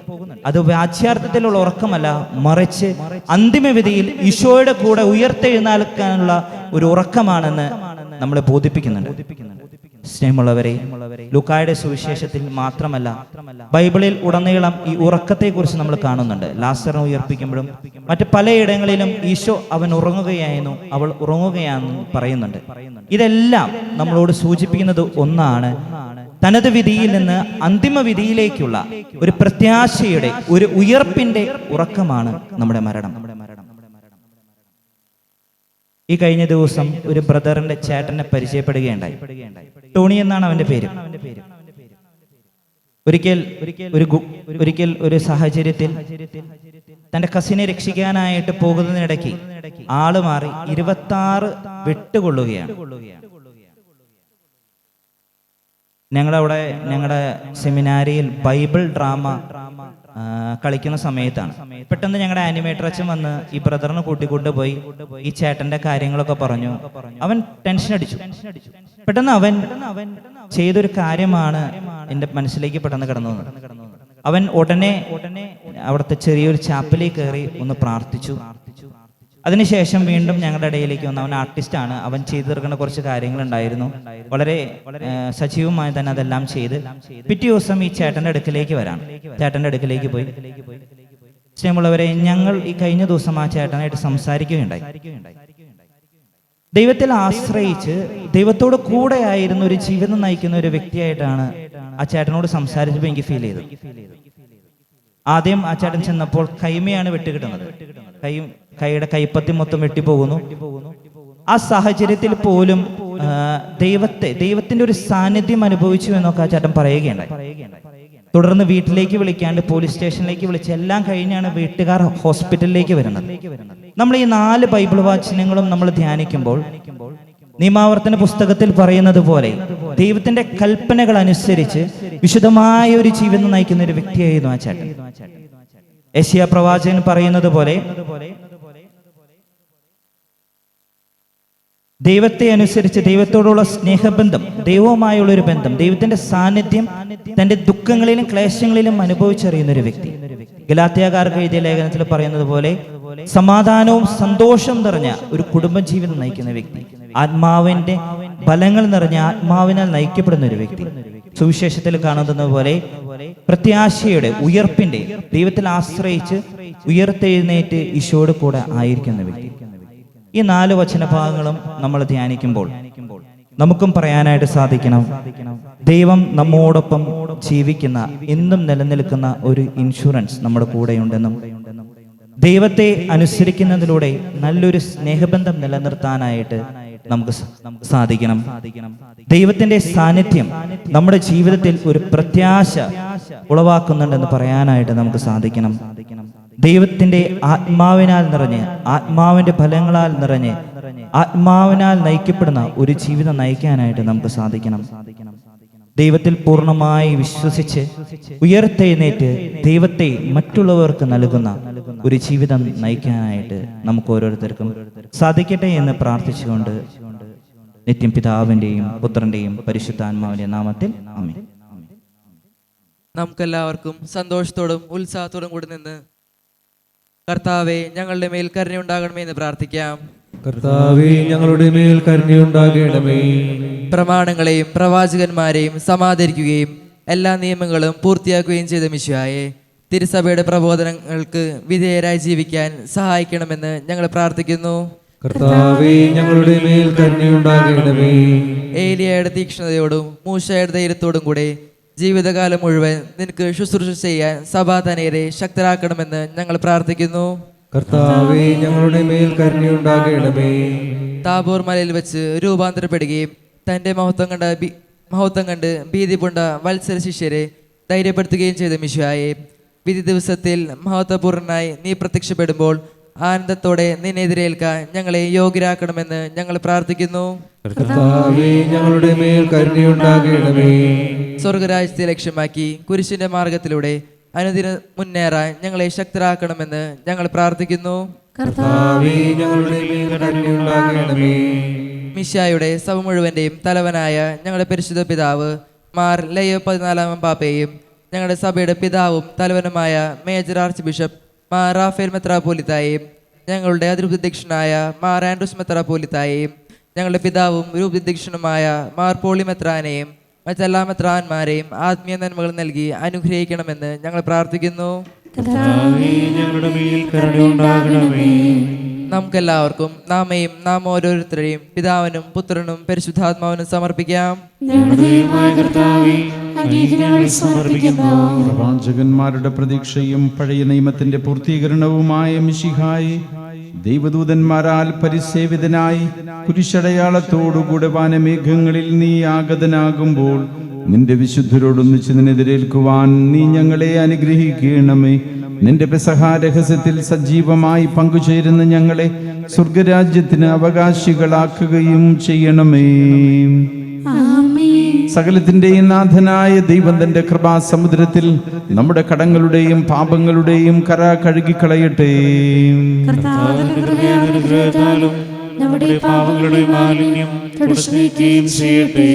അത് വാച്യാർത്ഥത്തിലുള്ള ഉറക്കമല്ല, മറിച്ച് അന്തിമ വിധിയിൽ ഈശോയുടെ കൂടെ ഉയർത്തെഴുന്നേൽക്കാനുള്ള ഒരു ഉറക്കമാണെന്ന് നമ്മളെ ബോധിപ്പിക്കുന്നുണ്ട്. സ്നേഹമുള്ളവരെ, ലൂക്കായുടെ സുവിശേഷത്തിൽ മാത്രമല്ല ബൈബിളിൽ ഉടനീളം ഈ ഉറക്കത്തെക്കുറിച്ച് നമ്മൾ കാണുന്നുണ്ട്. ലാസറിനെ ഉയർപ്പിക്കുമ്പോഴും മറ്റ് പലയിടങ്ങളിലും ഈശോ അവൻ ഉറങ്ങുകയായിരുന്നു, അവൾ ഉറങ്ങുകയാണെന്ന് പറയുന്നുണ്ട്. ഇതെല്ലാം നമ്മളോട് സൂചിപ്പിക്കുന്നത് ഒന്നാണ്, തനത് വിധിയിൽ നിന്ന് അന്തിമ വിധിയിലേക്കുള്ള ഒരു പ്രത്യാശയുടെ ഒരു ഉയർപ്പിന്റെ ഉറക്കമാണ് നമ്മുടെ മരണം. ഈ കഴിഞ്ഞ ദിവസം ഒരു ബ്രദറിന്റെ ചേട്ടനെ പരിചയപ്പെടുകയുണ്ടായി. ടോണി എന്നാണ് അവന്റെ പേര്. ഒരിക്കൽ ഒരു സാഹചര്യത്തിൽ തന്റെ കസിനെ രക്ഷിക്കാനായിട്ട് പോകുന്നതിനിടയ്ക്ക് ആള് മാറി 26 വെട്ടുകൊള്ളുകയാണ്. ഞങ്ങളുടെ സെമിനാരിയിൽ ബൈബിൾ ഡ്രാമ കളിക്കുന്ന സമയത്താണ്. പെട്ടെന്ന് ഞങ്ങളുടെ ആനിമേറ്റർ അച്ഛൻ വന്ന് ഈ ബ്രദറിനെ കൂട്ടിക്കൊണ്ടുപോയി ഈ ചേട്ടന്റെ കാര്യങ്ങളൊക്കെ പറഞ്ഞു. അവൻ ടെൻഷൻ അടിച്ചു. പെട്ടെന്ന് അവൻ ചെയ്തൊരു കാര്യമാണ് എൻ്റെ മനസ്സിലേക്ക് പെട്ടെന്ന് കടന്നു വന്നത്. അവൻ ഉടനെ അവിടുത്തെ ചെറിയൊരു ചാപ്പലിൽ കയറി ഒന്ന് പ്രാർത്ഥിച്ചു. അതിനുശേഷം വീണ്ടും ഞങ്ങളുടെ ഇടയിലേക്ക് വന്നു. അവൻ ആർട്ടിസ്റ്റാണ്. അവൻ ചെയ്തു തീർക്കുന്ന കുറച്ച് കാര്യങ്ങളുണ്ടായിരുന്നു. വളരെ സജീവമായി തന്നെ അതെല്ലാം ചെയ്ത് പിറ്റേ ദിവസം ഈ ചേട്ടന്റെ അടുക്കിലേക്ക് പോയി. സ്നേഹമുള്ളവരെ, ഞങ്ങൾ ഈ കഴിഞ്ഞ ദിവസം ആ ചേട്ടനായിട്ട് സംസാരിക്കുകയുണ്ടായി. ദൈവത്തിൽ ആശ്രയിച്ച് ദൈവത്തോട് കൂടെ ആയിരുന്ന ഒരു ജീവിതം നയിക്കുന്ന ഒരു വ്യക്തിയായിട്ടാണ് ആ ചേട്ടനോട് സംസാരിച്ചപ്പോൾ എനിക്ക് ഫീൽ ചെയ്തത്. ആദ്യം ആ ചേട്ടൻ ചെന്നപ്പോൾ കൈമയാണ് വെട്ടുകിട്ടുന്നത്. കൈയുടെ കൈപ്പത്തി മൊത്തം വെട്ടിപ്പോകുന്നു. ആ സാഹചര്യത്തിൽ പോലും ദൈവത്തിന്റെ ഒരു സാന്നിധ്യം അനുഭവിച്ചു എന്നൊക്കെ ആ ചേട്ടൻ പറയുകയുണ്ടായി. തുടർന്ന് വീട്ടിലേക്ക് വിളിക്കാണ്ട് പോലീസ് സ്റ്റേഷനിലേക്ക് വിളിച്ച് എല്ലാം കഴിഞ്ഞാണ് വീട്ടുകാർ ഹോസ്പിറ്റലിലേക്ക് വരുന്നത്. നമ്മൾ ഈ 4 ബൈബിൾ വാചനങ്ങളും നമ്മൾ ധ്യാനിക്കുമ്പോൾ നിയമാവർത്തന പുസ്തകത്തിൽ പറയുന്നത് പോലെ ദൈവത്തിന്റെ കൽപ്പനകൾ അനുസരിച്ച് വിശുദ്ധമായ ഒരു ജീവിതം നയിക്കുന്ന ഒരു വ്യക്തിയായിരുന്നു ആ ചേട്ടൻ. യെശയ്യാ പ്രവാചകൻ പറയുന്നത് പോലെ ദൈവത്തെ അനുസരിച്ച് ദൈവത്തോടുള്ള സ്നേഹബന്ധം, ദൈവവുമായുള്ള ഒരു ബന്ധം, ദൈവത്തിന്റെ സാന്നിധ്യം തന്റെ ദുഃഖങ്ങളിലും ക്ലേശങ്ങളിലും അനുഭവിച്ചറിയുന്ന ഒരു വ്യക്തി. ഗലാത്യക്കാർക്ക് എഴുതിയ ലേഖനത്തിൽ പറയുന്നത് പോലെ സമാധാനവും സന്തോഷവും നിറഞ്ഞ ഒരു കുടുംബജീവിതം നയിക്കുന്ന വ്യക്തി, ആത്മാവിന്റെ ബലങ്ങൾ നിറഞ്ഞ ആത്മാവിനാൽ നയിക്കപ്പെടുന്ന ഒരു വ്യക്തി. സുവിശേഷത്തിൽ കാണുന്നത് പോലെ പ്രത്യാശയുടെ ഉയർപ്പിന്റെ ദൈവത്തിൽ ആശ്രയിച്ച് ഉയർത്തെഴുന്നേറ്റ് ഈശോയുടെ കൂടെ ആയിരിക്കുന്ന വ്യക്തി. ഈ 4 വചനഭാഗങ്ങളും നമ്മൾ ധ്യാനിക്കുമ്പോൾ നമുക്കും പറയാനായിട്ട് സാധിക്കണം, ദൈവം നമ്മോടൊപ്പം ജീവിക്കുന്ന, എന്നും നിലനിൽക്കുന്ന ഒരു ഇൻഷുറൻസ് നമ്മുടെ കൂടെയുണ്ടെന്നും ദൈവത്തെ അനുസരിക്കുന്നതിലൂടെ നല്ലൊരു സ്നേഹബന്ധം നിലനിർത്താനായിട്ട് നമുക്ക് സാധിക്കണം. ദൈവത്തിന്റെ സാന്നിധ്യം നമ്മുടെ ജീവിതത്തിൽ ഒരു പ്രത്യാശ ഉളവാക്കുന്നുണ്ടെന്ന് പറയാനായിട്ട് നമുക്ക് സാധിക്കണം. ദൈവത്തിന്റെ ആത്മാവിനാൽ നിറഞ്ഞ്, ആത്മാവിന്റെ ഫലങ്ങളാൽ നിറഞ്ഞ്, ആത്മാവിനാൽ നയിക്കപ്പെടുന്ന ഒരു ജീവിതം നയിക്കാനായിട്ട് നമുക്ക് സാധിക്കണം. ദൈവത്തിൽ പൂർണ്ണമായി വിശ്വസിച്ച് ഉയർത്തെഴുന്നേറ്റ് ദൈവത്തെ മറ്റുള്ളവർക്ക് നൽകുന്ന ഒരു ജീവിതം നയിക്കാനായിട്ട് നമുക്ക് ഓരോരുത്തർക്കും സാധിക്കട്ടെ എന്ന് പ്രാർത്ഥിച്ചുകൊണ്ട് നിത്യം പിതാവിന്റെയും പുത്രന്റെയും പരിശുദ്ധാത്മാവിന്റെ നാമത്തിൽ ആമേൻ. നമുക്കെല്ലാവർക്കും സന്തോഷത്തോടും ഉത്സാഹത്തോടും കൂടി നിന്ന് കർത്താവെ ഞങ്ങളുടെ മേൽ കരുണയുണ്ടാകണമേ എന്ന് പ്രാർത്ഥിക്കാം. കർത്താവേ, ഞങ്ങളുടെ മേൽ കരുണയുണ്ടാകണമേ. പ്രമാണങ്ങളെയും പ്രവാചകന്മാരെയും സമാദരിക്കുകയും എല്ലാ നിയമങ്ങളും പൂർത്തിയാക്കുകയും ചെയ്ത മിശിഹായെ തിരുസഭയുടെ പ്രബോധനങ്ങൾക്ക് വിധേയരായി ജീവിക്കാൻ സഹായിക്കണമെന്ന് ഞങ്ങൾ പ്രാർത്ഥിക്കുന്നു. കർത്താവേ, ഞങ്ങളുടെ മേൽ കരുണയുണ്ടാകണമേ. ഏലിയയുടെ തീക്ഷ്ണതയോടും മൂശയുടെ ധൈര്യത്തോടും കൂടെ ജീവിതകാലം മുഴുവൻ നിനക്ക് ശുശ്രൂഷ ചെയ്യാൻ സഭാതനയരെ ശക്തരാക്കണമെന്ന് ഞങ്ങൾ പ്രാർത്ഥിക്കുന്നു. കർത്താവേ, ഞങ്ങളുടെ മേൽ കരുണയുണ്ടാകണമേ. താബോർ മലയിൽ വെച്ച് രൂപാന്തരപ്പെടുകയും തന്റെ മഹത്വം കണ്ട് ഭീതി പൂണ്ട വത്സര ശിഷ്യരെ ധൈര്യപ്പെടുത്തുകയും ചെയ്ത മിശിഹായെ, വിധി ദിവസത്തിൽ മഹത്വപൂർണനായി നീ പ്രത്യക്ഷപ്പെടുമ്പോൾ ആനന്ദത്തോടെ നിന്നെതിരേൽക്കാൻ ഞങ്ങളെ യോഗ്യരാക്കണമെന്ന് ഞങ്ങൾ പ്രാർത്ഥിക്കുന്നു. കർത്താവേ, ഞങ്ങളുടെ മേൽ കരുണയുണ്ടാകണമേ. സ്വർഗരാജ്യത്തെ ലക്ഷ്യമാക്കി കുരിശിന്റെ മാർഗത്തിലൂടെ അനുദിനം മുന്നേറാൻ ഞങ്ങളെ ശക്തരാക്കണമെന്ന് ഞങ്ങൾ പ്രാർത്ഥിക്കുന്നു. കർത്താവേ, ഞങ്ങളുടെ മേൽ കരുണയുണ്ടാകണമേ. മിശിഹായുടെ സഭ മുഴുവന്റെയും തലവനായ ഞങ്ങളുടെ പരിശുദ്ധ പിതാവ് മാർ ലയോ 14 പാപ്പയെയും ഞങ്ങളുടെ സഭയുടെ പിതാവും തലവനുമായ major archbishop Mar Raphael മെത്രാപ്പോലിത്തായെയും ഞങ്ങളുടെ അതിരൂപധ്യക്ഷനായ മാർ ആൻഡ്രൂസ് മെത്രാപ്പോലിത്തായെയും ഞങ്ങളുടെ പിതാവും രൂപധ്യക്ഷനുമായ മാർ പോളി മെത്രാനെയും മറ്റെല്ലാ മെത്രാന്മാരെയും ആത്മീയ നന്മകൾ നൽകി അനുഗ്രഹിക്കണമെന്ന് ഞങ്ങൾ പ്രാർത്ഥിക്കുന്നു. കർത്താവേ, ഞങ്ങളുടെ മേൽ കരുണയുണ്ടാകണമേ. നമുക്കെല്ലാവർക്കും നാം ഓരോരുത്തരെയും പിതാവിനും പുത്രനും പരിശുദ്ധാത്മാവിനും സമർപ്പിക്കാം. ഞങ്ങളുടെ ദൈവമായ കർത്താവേ, അങ്ങേക്ക് ഞങ്ങൾ സമർപ്പിക്കുന്നു. പ്രവാചകന്മാരുടെ പ്രതീക്ഷയും പഴയ നിയമത്തിന്റെ പൂർത്തീകരണവുമായ മിശിഹായെ, ദൈവദൂതന്മാരാൽ പരിസേവിതനായി കുരിശടയാളത്തോടുകൂടെ വാനമേഘങ്ങളിൽ നീ ആഗതനാകുമ്പോൾ നിന്റെ വിശുദ്ധരോടൊന്നിച്ച് നിന്നെതിരേൽക്കുവാൻ നീ ഞങ്ങളെ അനുഗ്രഹിക്കണമേ. നിന്റെ പെസഹ രഹസ്യത്തിൽ സജീവമായി പങ്കുചേരുന്ന ഞങ്ങളെ സ്വർഗരാജ്യത്തിന് അവകാശികളാക്കുകയും ചെയ്യണമേ. സകലത്തിന്റെയും നാഥനായ ദൈവം തന്റെ കൃപാസമുദ്രത്തിൽ നമ്മുടെ കടങ്ങളുടെയും പാപങ്ങളുടെയും കര കഴുകിക്കളയട്ടെ. അനുഗ്രഹത്താലും നമ്മുടെ പാപങ്ങളുടെ മാലിന്യം തുടച്ചു നീക്കുകയും ചെയ്യട്ടെ.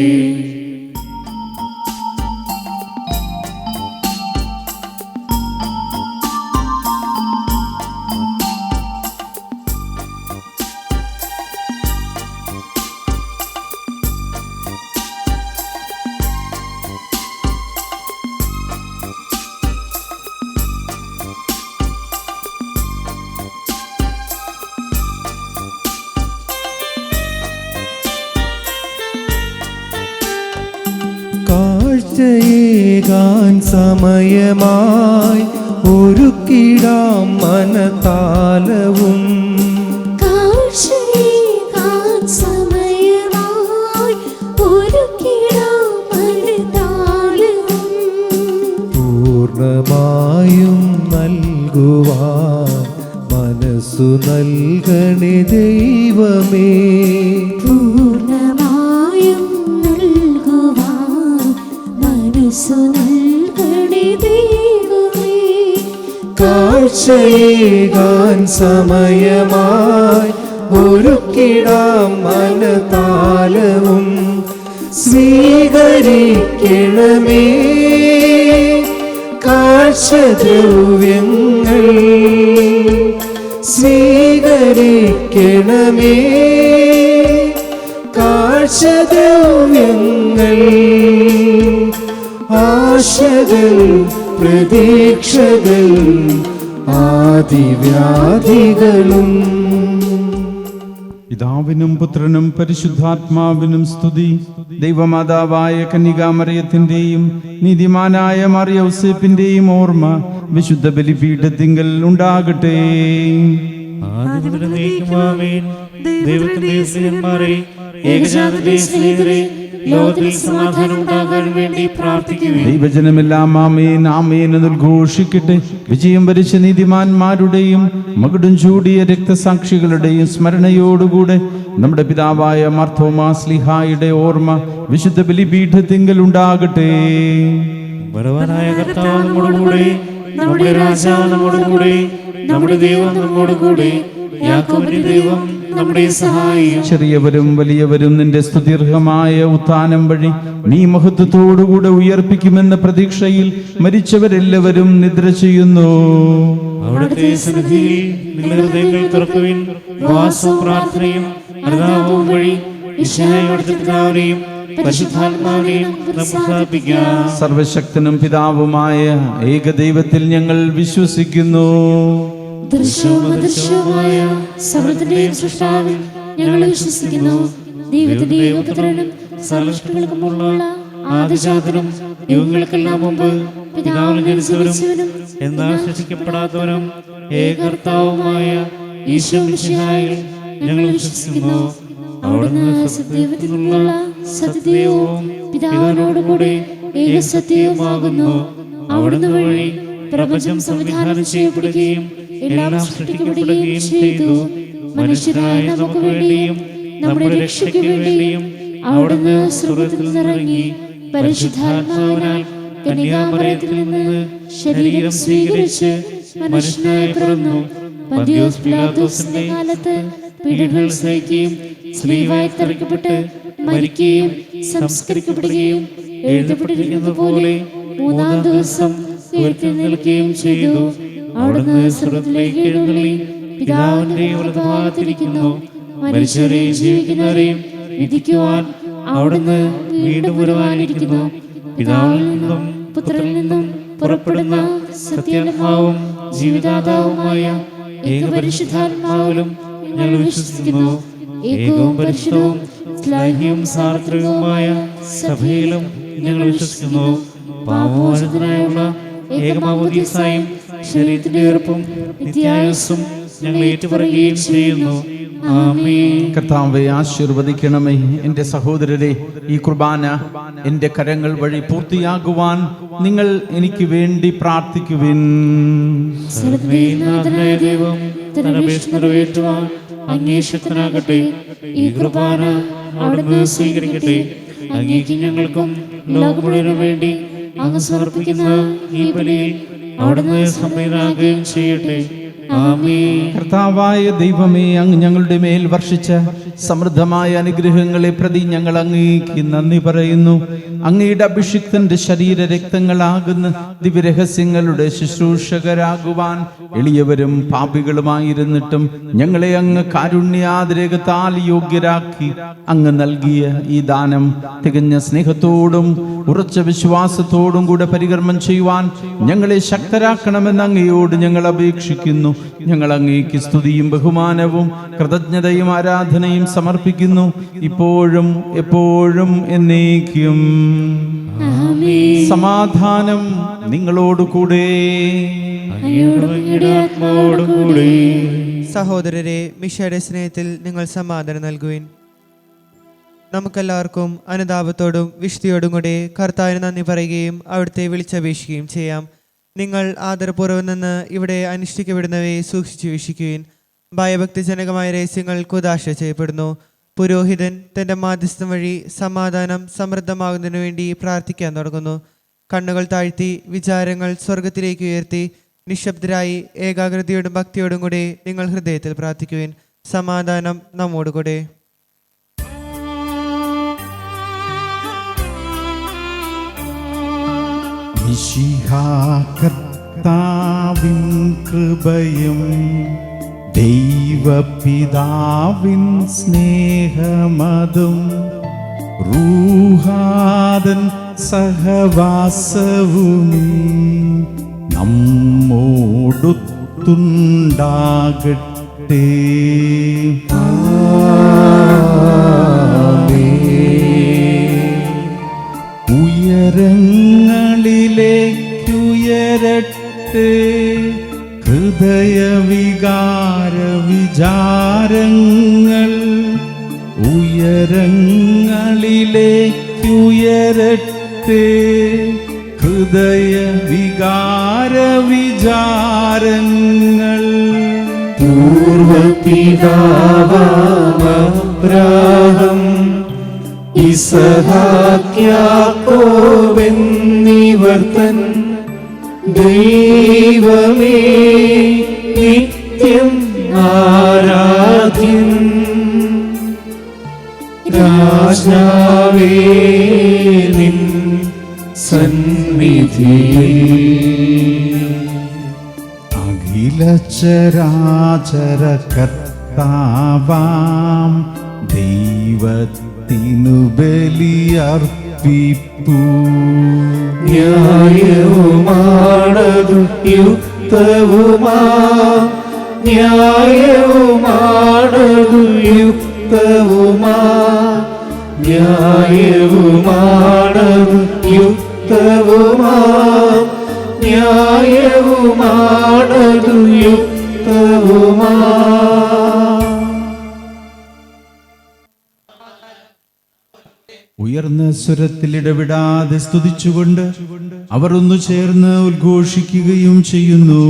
കാഴ്ചയേകാൻ സമയമായി ഒരുക്കിടാം മനതാലവും. കാഴ്ചയേകാൻ സമയമായി ഒരുക്കിടാം മനതാലവും. പൂർണ്ണമായും നൽകുവാൻ മനസ്സു നൽകണേ ദൈവമേ. പൂർണ്ണമായും നൽകുവാൻ മനസ്സു നൽകണേ ദൈവമേ. കാഴ്ചയേകാൻ സമയമായി ഒരുക്കിടാം മനതാലവും. സ്വീകരിക്കണമേ കാഴ്ചദ്രവ്യങ്ങൾ. സ്വീകരിക്കണമേ കാഴ്ചദ്രവ്യങ്ങൾ. ആശകൾ പ്രതീക്ഷകൾ ആദിവ്യാധികളും. പിതാവിനും പുത്രനും പരിശുദ്ധാത്മാവിനും സ്തുതി. ദൈവമാതാവായ കന്യകാമറിയത്തിന്റെയും നീതിമാനായ മറിയൗസേപ്പിന്റെയും ഓർമ്മ വിശുദ്ധ ബലിപീഠത്തിങ്കൽ ഉണ്ടാകട്ടെ. ദൈവത്തിന്റെ സ്നേഹന്മാരെ, ഏകജാതന്റെ സ്നേഹിതരെ, ലോകത്തിൽ സമാധാനം ഉണ്ടാകാൻ വേണ്ടി പ്രാർത്ഥിക്കുന്നു. ദൈവജനമെല്ലാം ആമേൻ ആമേൻ എന്ന് ഉദ്ഘോഷിക്കട്ടെ. വിജയം വരിച്ച നീതിമാന്മാരുടെയും മകുടം ചൂടിയ രക്തസാക്ഷികളുടെയും സ്മരണയോടുകൂടെ നമ്മുടെ പിതാവായ മാർത്തോമാ ശ്ലീഹായുടെ ഓർമ്മ വിശുദ്ധ ബലിപീഠത്തിങ്കൽ ഉണ്ടാകട്ടെ. ബലവാനായ കർത്താവ് നമ്മോടുകൂടെ, നമ്മുടെ രാജാവ് നമ്മോടുകൂടെ, നമ്മുടെ ദൈവം നമ്മോടുകൂടെ, യാക്കോബിന്റെ ദൈവം നമ്മുടെ സഹായം. ചെറിയവരും വലിയവരും നിന്റെ സ്തുത്യർഹമായ ഉത്ഥാനം വഴി നീ മഹത്വത്തോടുകൂടെ ഉയർപ്പിക്കുമെന്ന പ്രതീക്ഷയിൽ മരിച്ചവരെല്ലാവരും നിദ്ര ചെയ്യുന്നു. അവിടുത്തെ സന്നിധിയിൽ നിങ്ങളുടെ ഹൃദയങ്ങൾ തുറക്കുവിൻ. ഉപവാസവും പ്രാർത്ഥനയും അനുതാപവും വഴി ഈശോയുടെ പിതാവിനെയും പരിശുദ്ധാത്മാവിനെയും നമുക്ക് പ്രാർത്ഥിക്കാം. സർവശക്തനും പിതാവുമായ ഏകദൈവത്തിൽ ഞങ്ങൾ വിശ്വസിക്കുന്നു. ദൃശ്യവും അദൃശ്യവുമായ സർവ്വത്തിന്റെയും സൃഷ്ടാവിൽ ഞങ്ങൾ വിശ്വസിക്കുന്നു. ദൈവത്തിന്റെയും പുത്രനും സർവ്വസൃഷ്ടികൾക്കുമുള്ള ആദിജാതനും യുഗങ്ങൾക്കെല്ലാം മുമ്പ് പിതാവിൽ ജനിച്ചവനും എന്നാൽ സൃഷ്ടിക്കപ്പെടാത്തവനും ഏകർത്താവുമായ ഈശോ മിശിഹായിൽ ഞങ്ങൾ വിശ്വസിക്കുന്നു. അവിടുന്ന് സത്യദൈവത്തിൽ നിന്നുള്ള സത്യദൈവവും പിതാവിനോടുകൂടെ ഏകസത്യവുമാകുന്നു. അവിടുന്ന് വഴി പ്രപഞ്ചം സംവിധാനം ചെയ്യപ്പെടുകയും എല്ലാം സൃഷ്ടിക്കപ്പെടുകയും ചെയ്തു. മനുഷ്യരായ നമുക്ക് വേണ്ടിയും നമ്മുടെ രക്ഷയ്ക്ക് വേണ്ടിയും അവിടുന്ന് സ്വർഗ്ഗത്തിൽ നിന്നിറങ്ങി പരിശുദ്ധാത്മാവിനാൽ കന്യാമറിയത്തിൽ നിന്ന് ശരീരം സ്വീകരിച്ച് മനുഷ്യനായി പിറന്നു. പന്തിയോസ് പിലാത്തോസിന്റെ കാലത്ത് പീഡകൾ സഹിക്കുകയും സ്ലീവായി തറയ്ക്കപ്പെട്ട് മരിക്കുകയും സംസ്കരിക്കപ്പെടുകയും എഴുതപ്പെട്ടിരിക്കുന്നത് പോലെ മൂന്നാം ദിവസം ഉയർത്തെഴുന്നേൽക്കുകയും ചെയ്തു. അവിടുന്ന് സ്വർഗ്ഗത്തിലേക്ക് എഴുന്നള്ളി പിതാവിന്റെ വലതുഭാഗത്തിരിക്കുന്നു. മരിച്ചവരെയും ജീവിക്കുന്നവരെയും വിധിക്കുവാൻ അവിടുന്ന് വീണ്ടും വരുവാനിരിക്കുന്നു. പിതാവിൽ നിന്നും പുത്രനിൽ നിന്നും പുറപ്പെടുന്ന സത്യാത്മാവും ജീവിതാതാവുമായ ഏകപരിശുദ്ധാത്മാവിലും ഞങ്ങൾ വിശ്വസിക്കുന്നു. ഏകവും പരിശുദ്ധവും ശ്ലാഘ്യവും സാർവത്രികവുമായ സഭയിലും ഞങ്ങൾ വിശ്വസിക്കുന്നു. പാപമോചനത്തിനായുള്ള ഏകമാമോദീസായും ശരീരത്തിന്റെ ഉയർപ്പും നിത്യായുസ്സും ഞങ്ങൾ ഏറ്റുപറയുകയും ചെയ്യുന്നു. ആമേൻ. കർത്താവെ ആശീർവദിക്കണമേ. എൻ്റെ സഹോദരരെ, ഈ കുർബാന എൻ്റെ കരങ്ങൾ വഴി പൂർത്തിയാകുവാൻ നിങ്ങൾ എനിക്ക് വേണ്ടി പ്രാർത്ഥിക്കുവിൻ. സർവ്വനാഥനായ ദൈവം തന്റെ അപേക്ഷ നിറവേറ്റുവാൻ അങ്ങേശക്തനാകട്ടെ. ഈ കുർബാന അവിടുന്ന് സ്വീകരിക്കട്ടെ. അങ്ങേക്ക് ഞങ്ങൾക്കും ലോകം മുഴുവനും വേണ്ടി അങ്ങ് സമർപ്പിക്കുന്ന ഈ ബലിയിൽ അവിടുന്ന് സംപ്രീതനാകുകയും ചെയ്യട്ടെ. ആമേൻ. കർത്താവായ ദൈവമേ, അങ്ങ് ഞങ്ങളുടെ മേൽ വർഷിച്ച സമൃദ്ധമായ അനുഗ്രഹങ്ങളെ പ്രതി ഞങ്ങൾ അങ്ങേക്ക് നന്ദി പറയുന്നു. അങ്ങയുടെ അഭിഷിക്തന്റെ ശരീര രക്തങ്ങളാകുന്ന ദിവ്യരഹസ്യങ്ങളുടെ ശുശ്രൂഷകരാകുവാൻ എളിയവരും പാപികളുമായിരുന്നിട്ടും ഞങ്ങളെ അങ്ങ് കാരുണ്യാതിരേകത്താൽ യോഗ്യരാക്കി അങ്ങ് നൽകിയ ഈ ദാനം തികഞ്ഞ സ്നേഹത്തോടും ഉറച്ച വിശ്വാസത്തോടും കൂടെ പരികർമ്മം ചെയ്യുവാൻ ഞങ്ങളെ ശക്തരാക്കണമെന്ന് അങ്ങയോട് ഞങ്ങൾ അപേക്ഷിക്കുന്നു. ഞങ്ങൾ അങ്ങേക്ക് സ്തുതിയും ബഹുമാനവും കൃതജ്ഞതയും ആരാധനയും സമർപ്പിക്കുന്നു, ഇപ്പോഴും എപ്പോഴും എന്നേക്കും. സമാധാനം നിങ്ങളോടുകൂടെ. സഹോദരരെ, മിശയുടെ സ്നേഹത്തിൽ നിങ്ങൾ സമാധാനം നൽകുവിൻ. നമുക്കെല്ലാവർക്കും അനുതാപത്തോടും വിശുദ്ധിയോടും കൂടെ കർത്താവിന് നന്ദി പറയുകയും അവിടുത്തെ വിളിച്ചപേക്ഷിക്കുകയും ചെയ്യാം. നിങ്ങൾ ആദരപൂർവ്വം നിന്ന് ഇവിടെ അനുഷ്ഠിക്കപ്പെടുന്നവയെ സൂക്ഷിച്ചു വീക്ഷിക്കുകയും ഭയഭക്തിജനകമായ രഹസ്യങ്ങൾ കുദാശ ചെയ്യപ്പെടുന്നു. പുരോഹിതൻ തൻ്റെ മാധ്യസ്ഥം വഴി സമാധാനം സമൃദ്ധമാകുന്നതിനു വേണ്ടി പ്രാർത്ഥിക്കാൻ തുടങ്ങുന്നു. കണ്ണുകൾ താഴ്ത്തി വിചാരങ്ങൾ സ്വർഗത്തിലേക്ക് ഉയർത്തി നിശബ്ദരായി ഏകാഗ്രതയോടും ഭക്തിയോടും കൂടെ നിങ്ങൾ ഹൃദയത്തിൽ പ്രാർത്ഥിക്കുവിൻ. സമാധാനം നമ്മോടുകൂടെ. കർത്താവിൻ കൃപയും ദൈവപിതാവിൻ സ്നേഹമതും റൂഹാദൻ സഹവാസവുമീ നമ്മോടൊത്തുണ്ടാകട്ടെ. ഉയരങ്ങളിലേക്കുയരട്ടെ ഹൃദയവികാര വിചാരങ്ങൾ. ഉയരങ്ങളിലേക്കുയരട്ടെ ഹൃദയവികാര വിചാരങ്ങൾ. പൂർവപിതാവാം ഇസഹാക്യാക്കോബെന്നിവർ തൻ ദൈവമേ നിത്യം ആരാധ്യൻ. രാജാവേ നിൻ സന്നിധിയിൽ അഖിലചരാചര കർത്താവാം ദൈവത്തിനു ബലിയർപ്പിപ്പൂ. ന്യായവുമാണതു യുക്തവുമാ, ന്യായവുമാണതു യുക്തവുമാ, ന്യായവുമാണതു യുക്തവുമാ, ന്യായവുമാണതു യുക്തവുമാ. ഉയർന്ന സ്വരത്തിൽ ഇടവിടാതെ സ്തുതിച്ചുകൊണ്ട് അവർ ഒന്നു ചേർന്ന് ഉദ്ഘോഷിക്കുകയും ചെയ്യുന്നു.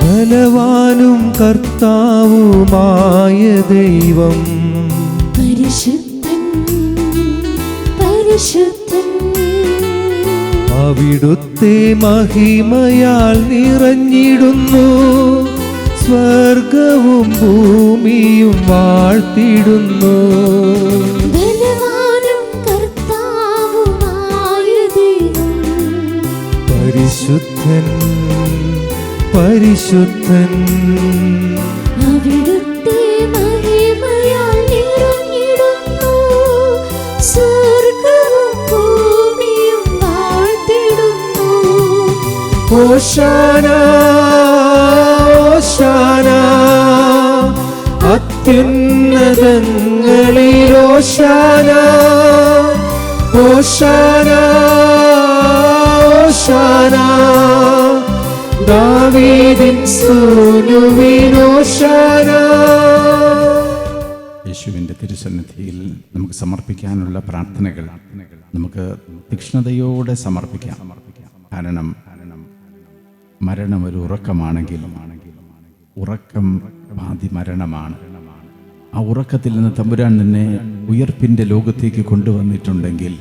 ബലവാനും കർത്താവുമായ ദൈവം പരിശുദ്ധൻ പരിശുദ്ധൻ, അവിടുത്തെ മഹിമയാൽ നിറഞ്ഞിടുന്നു. സ്വർഗവും ഭൂമിയും വാഴ്ത്തിടുന്നു. ബലവാനും കർത്താവുമായ ദൈവം പരിശുദ്ധൻ പരിശുദ്ധൻ, അവിടുത്തെ മഹിമയാൽ നിറഞ്ഞിടുന്നു. സ്വർഗ്ഗവും ഭൂമിയും വാഴ്ത്തിടുന്നു. ഹോശാന ഹോശാന, അത്യുന്നതങ്ങളിൽ ഹോശാന. ഹോശാന ഹോശാന, ദാവീദിൻ സൂനുവിൻ ഹോശാന. യേശുവിൻ്റെ തിരുസന്നിധിയിൽ നമുക്ക് സമർപ്പിക്കാനുള്ള പ്രാർത്ഥനകൾ നമുക്ക് തീക്ഷ്ണതയോടെ സമർപ്പിക്കാം. കാരണം മരണം ഒരു ഉറക്കമാണെങ്കിലും ഉറക്കം പാതി മരണമാണ്. ആ ഉറക്കത്തിൽ നിന്ന് തമ്പുരാൻ നിന്നെ ഉയർപ്പിൻ്റെ ലോകത്തേക്ക് കൊണ്ടുവന്നിട്ടുണ്ടെങ്കിൽ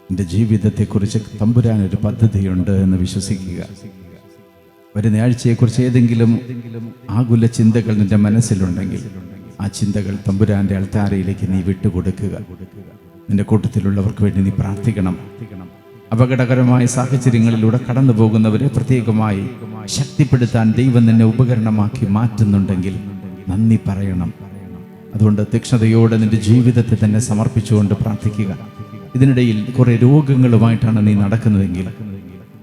എൻ്റെ ജീവിതത്തെക്കുറിച്ച് തമ്പുരാൻ ഒരു പദ്ധതിയുണ്ട് എന്ന് വിശ്വസിക്കുക. വരുന്ന ആഴ്ചയെക്കുറിച്ച് ഏതെങ്കിലും ആകുല ചിന്തകൾ നിന്റെ മനസ്സിലുണ്ടെങ്കിൽ ആ ചിന്തകൾ തമ്പുരാന്റെ അൾത്താരയിലേക്ക് നീ വിട്ടുകൊടുക്കുക. നിന്റെ കൂട്ടത്തിലുള്ളവർക്ക് വേണ്ടി നീ പ്രാർത്ഥിക്കണം. അപകടകരമായ സാഹചര്യങ്ങളിലൂടെ കടന്നു പോകുന്നവരെ പ്രത്യേകമായി ശക്തിപ്പെടുത്താൻ ദൈവം നിന്നെ ഉപകരണമാക്കി മാറ്റുന്നുണ്ടെങ്കിൽ നന്ദി പറയണം. അതുകൊണ്ട് തീക്ഷ്ണതയോടെ നിന്റെ ജീവിതത്തെ തന്നെ സമർപ്പിച്ചുകൊണ്ട് പ്രാർത്ഥിക്കുക. ഇതിനിടയിൽ കുറെ രോഗങ്ങളുമായിട്ടാണ് നീ നടക്കുന്നതെങ്കിൽ,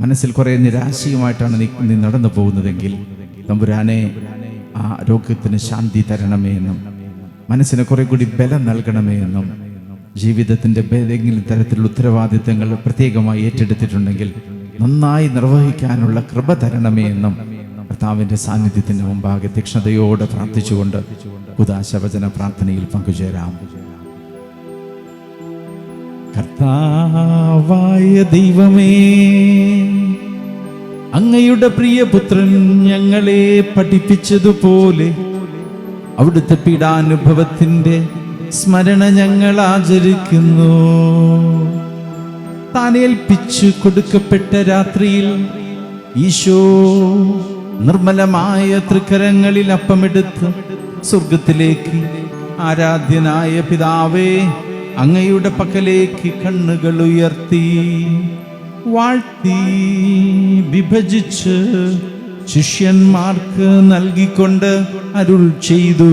മനസ്സിൽ കുറെ നിരാശയുമായിട്ടാണ് നീ നടന്നു പോകുന്നതെങ്കിൽ, തമ്പുരാനെ ആ രോഗത്തിന് ശാന്തി തരണമേ എന്നും മനസ്സിന് കുറെ കൂടി ബലം നൽകണമേ എന്നും, ജീവിതത്തിൻ്റെ ഏതെങ്കിലും തരത്തിലുള്ള ഉത്തരവാദിത്തങ്ങൾ പ്രത്യേകമായി ഏറ്റെടുത്തിട്ടുണ്ടെങ്കിൽ നന്നായി നിർവഹിക്കാനുള്ള കൃപ തരണമേ എന്നും കർത്താവിൻ്റെ സാന്നിധ്യത്തിന് മുമ്പാകെ തീക്ഷ്ണതയോടെ പ്രാർത്ഥിച്ചുകൊണ്ട് ഉദാശവചന പ്രാർത്ഥനയിൽ പങ്കുചേരാം. കർത്താവായ ദൈവമേ, അങ്ങയുടെ പ്രിയപുത്രൻ ഞങ്ങളെ പഠിപ്പിച്ചതുപോലെ അവിടുത്തെ പീഡാനുഭവത്തിന്റെ സ്മരണ ഞങ്ങൾ ആചരിക്കുന്നു. താൻ ഏൽപ്പിച്ചു കൊടുക്കപ്പെട്ട രാത്രിയിൽ ഈശോ നിർമ്മലമായ തൃക്കരങ്ങളിൽ അപ്പമെടുത്ത് സ്വർഗത്തിലേക്ക് ആരാധ്യനായ പിതാവേ അങ്ങയുടെ പക്കലേക്ക് കണ്ണുകൾ ഉയർത്തി വാഴ്ത്തി വിഭജിച്ച് ശിഷ്യന്മാർക്ക് നൽകിക്കൊണ്ട് അരുൾ ചെയ്തു,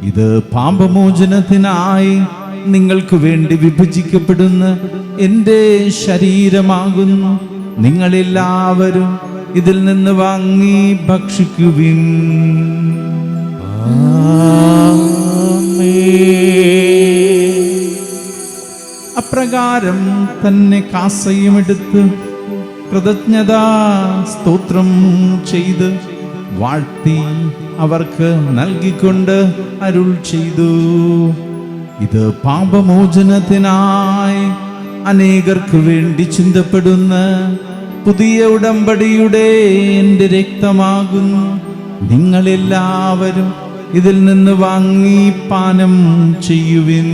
ഇത് പാപമോചനത്തിനായി നിങ്ങൾക്ക് വേണ്ടി വിഭജിക്കപ്പെടുന്ന എൻ്റെ ശരീരമാകുന്നു. നിങ്ങളെല്ലാവരും ഇതിൽ നിന്ന് വാങ്ങി ഭക്ഷിക്കുവിൻ. അപ്രകാരം തന്നെ കാസയുമെടുത്ത് കൃതജ്ഞതാ സ്തോത്രം ചെയ്ത് വാഴ്ത്തി അവർക്ക് നൽകിക്കൊണ്ട് അരുൾ ചെയ്തു, ഇത് പാപമോചനത്തിനായി അനേകർക്ക് വേണ്ടി ചിന്തപ്പെടുന്ന പുതിയ ഉടമ്പടിയുടെ എൻ്റെ രക്തമാകുന്നു. നിങ്ങളെല്ലാവരും ഇതിൽ നിന്ന് വാങ്ങി പാനം ചെയ്യുവിൻ.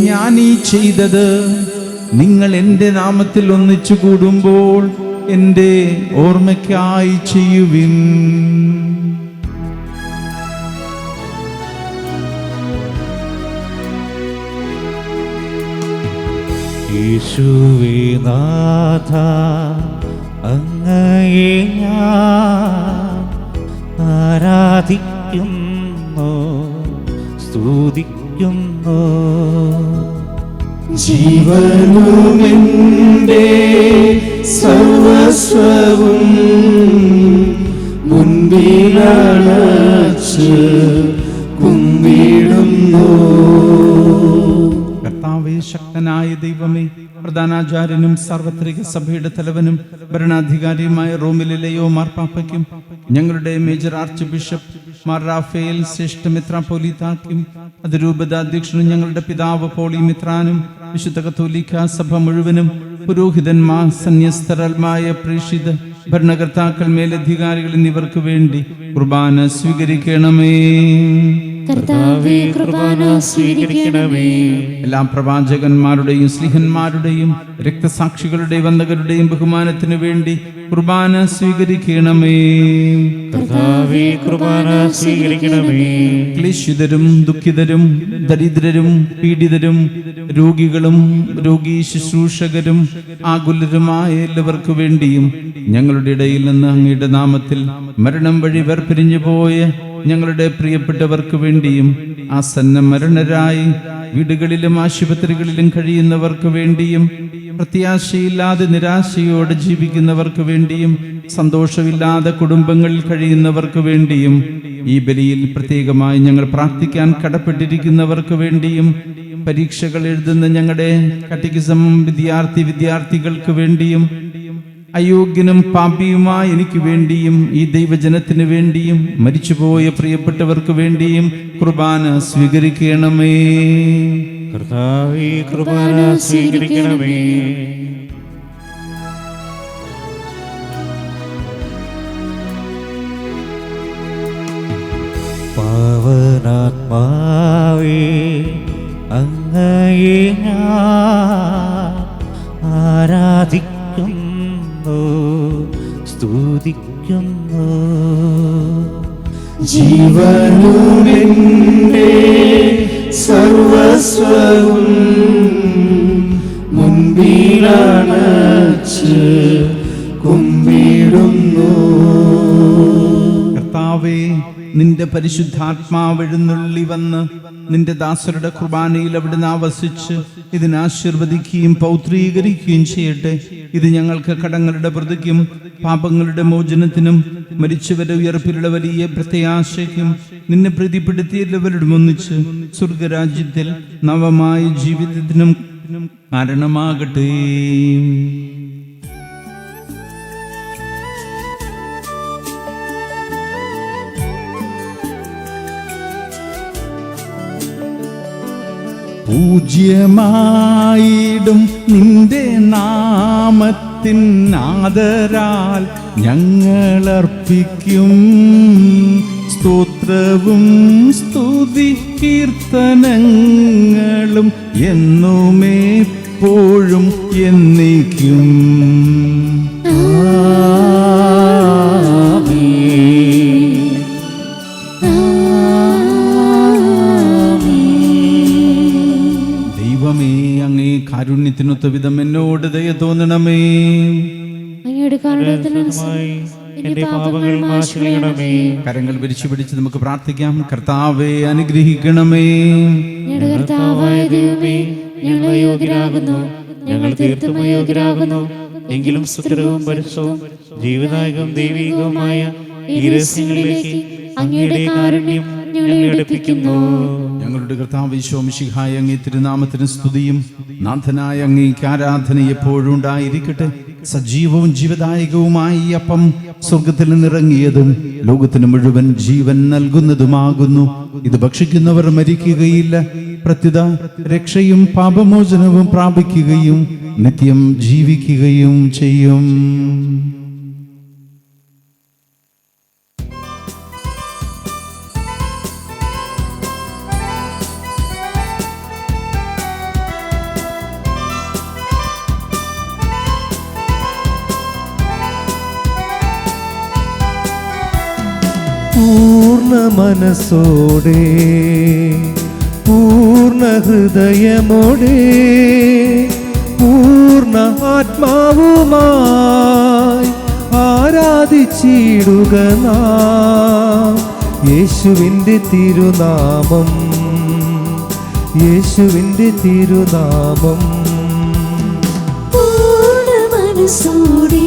ഞാൻ ഈ ചെയ്തത് നിങ്ങൾ എൻ്റെ നാമത്തിൽ ഒന്നിച്ചു കൂടുമ്പോൾ എൻ്റെ ഓർമ്മയ്ക്കായി ചെയ്യുവിൻ. യേശുവേ നാഥ, അങ്ങയെ ഞാൻ ആരാധിക്കുന്നു, സ്തുതിക്കുന്നു. ജീവനുമെന്റെ സർവസ്വവും മുൻപിലണച്ച് കുമ്പിടുന്നു. കർത്താവേ, ശക്തനായ ദൈവമേ, പ്രധാനാചാര്യനും സാർവത്രിക സഭയുടെ തലവനും ഭരണാധികാരിയുമായ റോമിലെ ലയോ മാർപ്പാപ്പയ്ക്കും ഞങ്ങളുടെ major archbishop Mar Raphael ശ്രേഷ്ഠ മെത്രാപ്പോലീത്താക്കും അതിരൂപതാധ്യക്ഷനും ഞങ്ങളുടെ പിതാവ് പോളി മിത്രാനും വിശുദ്ധ കത്തോലിക്ക സഭ മുഴുവനും പുരോഹിതന്മാർ, സന്യസ്തരന്മായ പ്രേക്ഷിത ഭരണകർത്താക്കൾ, മേലധികാരികൾ എന്നിവർക്ക് വേണ്ടി കുർബാന സ്വീകരിക്കണമേ. കർത്താവേ, കുർബാന സ്വീകരിക്കണമേ. എല്ലാ പ്രവാചകന്മാരുടെയും സ്ലിഹന്മാരുടെയും രക്തസാക്ഷികളുടെയും വന്ദകരുടെയും ബഹുമാനത്തിനു വേണ്ടി കുർബാന സ്വീകരിക്കണമേ. കർത്താവേ, കുർബാന സ്വീകരിക്കണമേ. ക്ലേശിതരും ദുഃഖിതരും ദരിദ്രരും പീഡിതരും രോഗികളും രോഗീ ശുശ്രൂഷകരും ആകുലരുമായ എല്ലാവർക്കു വേണ്ടിയും ഞങ്ങളുടെ ഇടയിൽ നിന്ന് അങ്ങയുടെ നാമത്തിൽ മരണം വഴി വേർപിരിഞ്ഞു പോയ ഞങ്ങളുടെ പ്രിയപ്പെട്ടവർക്ക് വേണ്ടിയും ആസന്ന മരണരായി വീടുകളിലും ആശുപത്രികളിലും കഴിയുന്നവർക്ക് വേണ്ടിയും പ്രത്യാശയില്ലാതെ നിരാശയോടെ ജീവിക്കുന്നവർക്ക് വേണ്ടിയും സന്തോഷമില്ലാതെ കുടുംബങ്ങളിൽ കഴിയുന്നവർക്ക് വേണ്ടിയും ഈ ബലിയിൽ പ്രത്യേകമായി ഞങ്ങൾ പ്രാർത്ഥിക്കാൻ കടപ്പെട്ടിരിക്കുന്നവർക്ക് വേണ്ടിയും പരീക്ഷകൾ എഴുതുന്ന ഞങ്ങളുടെ കാറ്റഗിസം വിദ്യാർത്ഥികൾക്ക് വേണ്ടിയും അയോഗ്യനും പാപിയുമായ എനിക്ക് വേണ്ടിയും ഈ ദൈവജനത്തിന് വേണ്ടിയും മരിച്ചുപോയ പ്രിയപ്പെട്ടവർക്ക് വേണ്ടിയും കുർബാന സ്വീകരിക്കണമേ. കർത്താവേ, കുർബാന സ്വീകരിക്കണമേ. പാവനാത്മാവേ, അങ്ങയെ ഞാൻ ആരാധിക്കുന്നു, സ്തുതിക്കുന്നു. ജീവനുമെന്റെ സർവസ്വവും മുൻപിലണച്ച് കുമ്പിടുന്നു. കർത്താവേ, നിന്റെ പരിശുദ്ധാത്മാവ് എഴുന്നള്ളി വന്ന് നിന്റെ ദാസരുടെ കുർബാനയിൽ അവിടുന്ന് ആവസിച്ച് ഇതിനെ ആശീർവദിക്കുകയും പൗത്രീകരിക്കുകയും ചെയ്യട്ടെ. ഇത് ഞങ്ങൾക്ക് കടങ്ങളുടെ പ്രതിക്കും പാപങ്ങളുടെ മോചനത്തിനും മരിച്ചവരെ ഉയർപ്പിലുള്ള വലിയ പ്രത്യാശയ്ക്കും നിന്നെ പ്രീതിപ്പെടുത്തിയവരുടെ ഒന്നിച്ച് സ്വർഗരാജ്യത്തിൽ നവമായ ജീവിതത്തിനും കാരണമാകട്ടെ. പൂജ്യമായിടും നിന്റെ നാമത്തിൻ ആദരാൽ ഞങ്ങളർപ്പിക്കും സ്തോത്രവും സ്തുതി കീർത്തനങ്ങളും എന്നുമെപ്പോഴും എന്നേക്കും. കാരുണ്യത്തിനൊത്ത വിധം എന്നോട് ദയ തോന്നണമേ. അങ്ങയുടെ കാരുണ്യത്തിനനുസരിച്ച് എന്റെ പാപങ്ങൾ മായ്ച്ചുകളയണമേ. കരങ്ങൾ വിരിച്ചു പിടിച്ച് നമുക്ക് പ്രാർത്ഥിക്കാം. കർത്താവേ, അനുഗ്രഹിക്കണമേ. ഞങ്ങളുടെ കർത്താവായ ദൈവമേ, ഞങ്ങൾ അയോഗ്യരാകുന്നു, ഞങ്ങൾ തീർത്തും അയോഗ്യരാകുന്നു. എങ്കിലും സുസ്ഥിരവും പരിശുദ്ധവും ജീവദായകവും ദൈവികവുമായ ഈ രഹസ്യങ്ങളിലേക്ക് അങ്ങയുടെ കാരുണ്യം ഞങ്ങളെ അടുപ്പിക്കുന്നു. ഞങ്ങളുടെ കർത്താവ് ഈശോ മിശിഹായ അങ്ങേ തിരുനാമത്തിന് സ്തുതിയും നാഥനായ അങ്ങേക്ക് ആരാധന എപ്പോഴും ഉണ്ടായിരിക്കട്ടെ. സജീവവും ജീവദായകവുമായ ഈ അപ്പം സ്വർഗത്തിൽ നിന്നിറങ്ങിയതും ലോകത്തിന് മുഴുവൻ ജീവൻ നൽകുന്നതുമാകുന്നു. ഇത് ഭക്ഷിക്കുന്നവർ മരിക്കുകയില്ല, പ്രത്യുത രക്ഷയും പാപമോചനവും പ്രാപിക്കുകയും നിത്യം ജീവിക്കുകയും ചെയ്യും. പൂർണ്ണ മനസ്സോടെ പൂർണ്ണ ഹൃദയമോടെ പൂർണ്ണ ആത്മാവുമായി ആരാധിച്ചിടുക നാം യേശുവിൻ്റെ തിരുനാമം, യേശുവിൻ്റെ തിരുനാമം. പൂർണ്ണ മനസ്സോടെ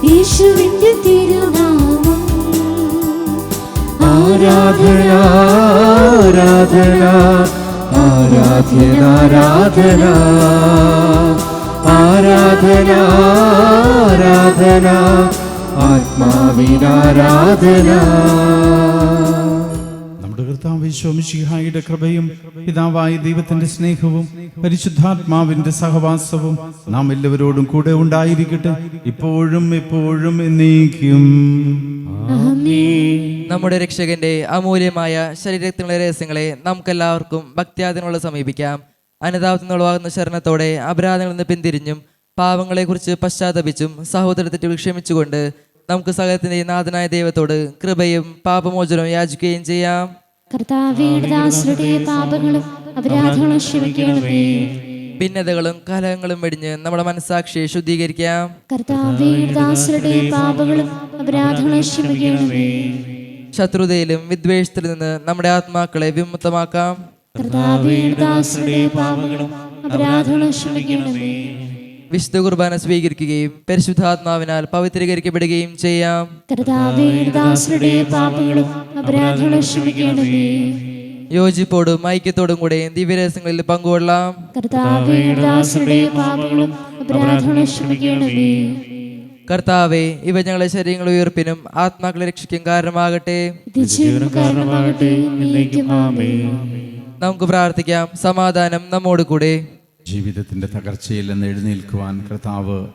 യേശുവിന്റെ തിരുനാമം. ആരാധന ആരാധന ആരാധ്യൻ ആരാധന ആരാധന ആരാധന ആത്മാവിനാരാധന. നമ്മുടെ കർത്താവ് യേശു മിശിഹായുടെ കൃപയും പിതാവായ ദൈവത്തിന്റെ സ്നേഹവും പരിശുദ്ധാത്മാവിന്റെ സഹവാസവും നാം എല്ലാവരോടും കൂടെ ഉണ്ടായിരിക്കട്ടെ, ഇപ്പോഴും എപ്പോഴും എന്നേക്കും. നമ്മുടെ രക്ഷകന്റെ അമൂല്യമായ ശരീരത്തിലുള്ള രഹസ്യങ്ങളെ നമുക്കെല്ലാവർക്കും ഭക്ത്യാദിനോട് സമീപിക്കാം. അനുതാപത്തിനുള്ളവാകുന്ന ശരണത്തോടെ അപരാധങ്ങളിൽ നിന്ന് പിന്തിരിഞ്ഞും പാവങ്ങളെക്കുറിച്ച് പശ്ചാത്തപിച്ചും സഹോദരത്തെ ക്ഷമിച്ചുകൊണ്ട് നമുക്ക് സകലത്തിന്റെ നാഥനായ ദൈവത്തോട് കൃപയും പാപമോചനവും യാചിക്കുകയും ചെയ്യാം. കർത്താവേ, ദാസരുടെ പാപങ്ങളും അപരാധങ്ങളും ക്ഷമിക്കണമേ. ഭിന്നതകളും കലഹങ്ങളും വെടിഞ്ഞ് നമ്മുടെ മനസ്സാക്ഷിയെ ശുദ്ധീകരിക്കാം. കർത്താവേ, ദാസരുടെ പാപങ്ങളും അപരാധങ്ങളും ക്ഷമിക്കണമേ. ശത്രുതയിലും വിദ്വേഷത്തിൽ നിന്ന് നമ്മുടെ ആത്മാക്കളെ വിമുക്തമാക്കാം. കർത്താവേ, ദാസരുടെ പാപങ്ങളും അപരാധങ്ങളും ക്ഷമിക്കണമേ. വിശുദ്ധ കുർബാന സ്വീകരിക്കുകയും പരിശുദ്ധാത്മാവിനാൽ പവിത്രീകരിക്കപ്പെടുകയും ചെയ്യാം. കർത്താവേ, ദാസരുടെ പാപങ്ങളും അപരാധങ്ങളും ക്ഷമിക്കണമേ. യോജിപ്പോടും ഐക്യത്തോടും കൂടെ ദിവ്യരഹസ്യങ്ങളിൽ പങ്കുകൊള്ളാം. കർത്താവേ, ദാസരുടെ പാപങ്ങളും അപരാധങ്ങളും ക്ഷമിക്കണമേ. കർത്താവേ, ഇവ ഞങ്ങളുടെ ശരീരങ്ങളുടെ ഉയർപ്പിനും ആത്മാക്കളെ രക്ഷിക്കും കാരണമാകട്ടെ. ജീവനും കാരണമാകട്ടെ. എന്നേക്കും ആമേൻ. നമുക്ക് പ്രാർത്ഥിക്കാം. സമാധാനം നമ്മോട് കൂടെ. ജീവിതത്തിന്റെ തകർച്ചയിൽ നിന്ന് എഴുന്നേൽക്കുവാൻ കർത്താവ്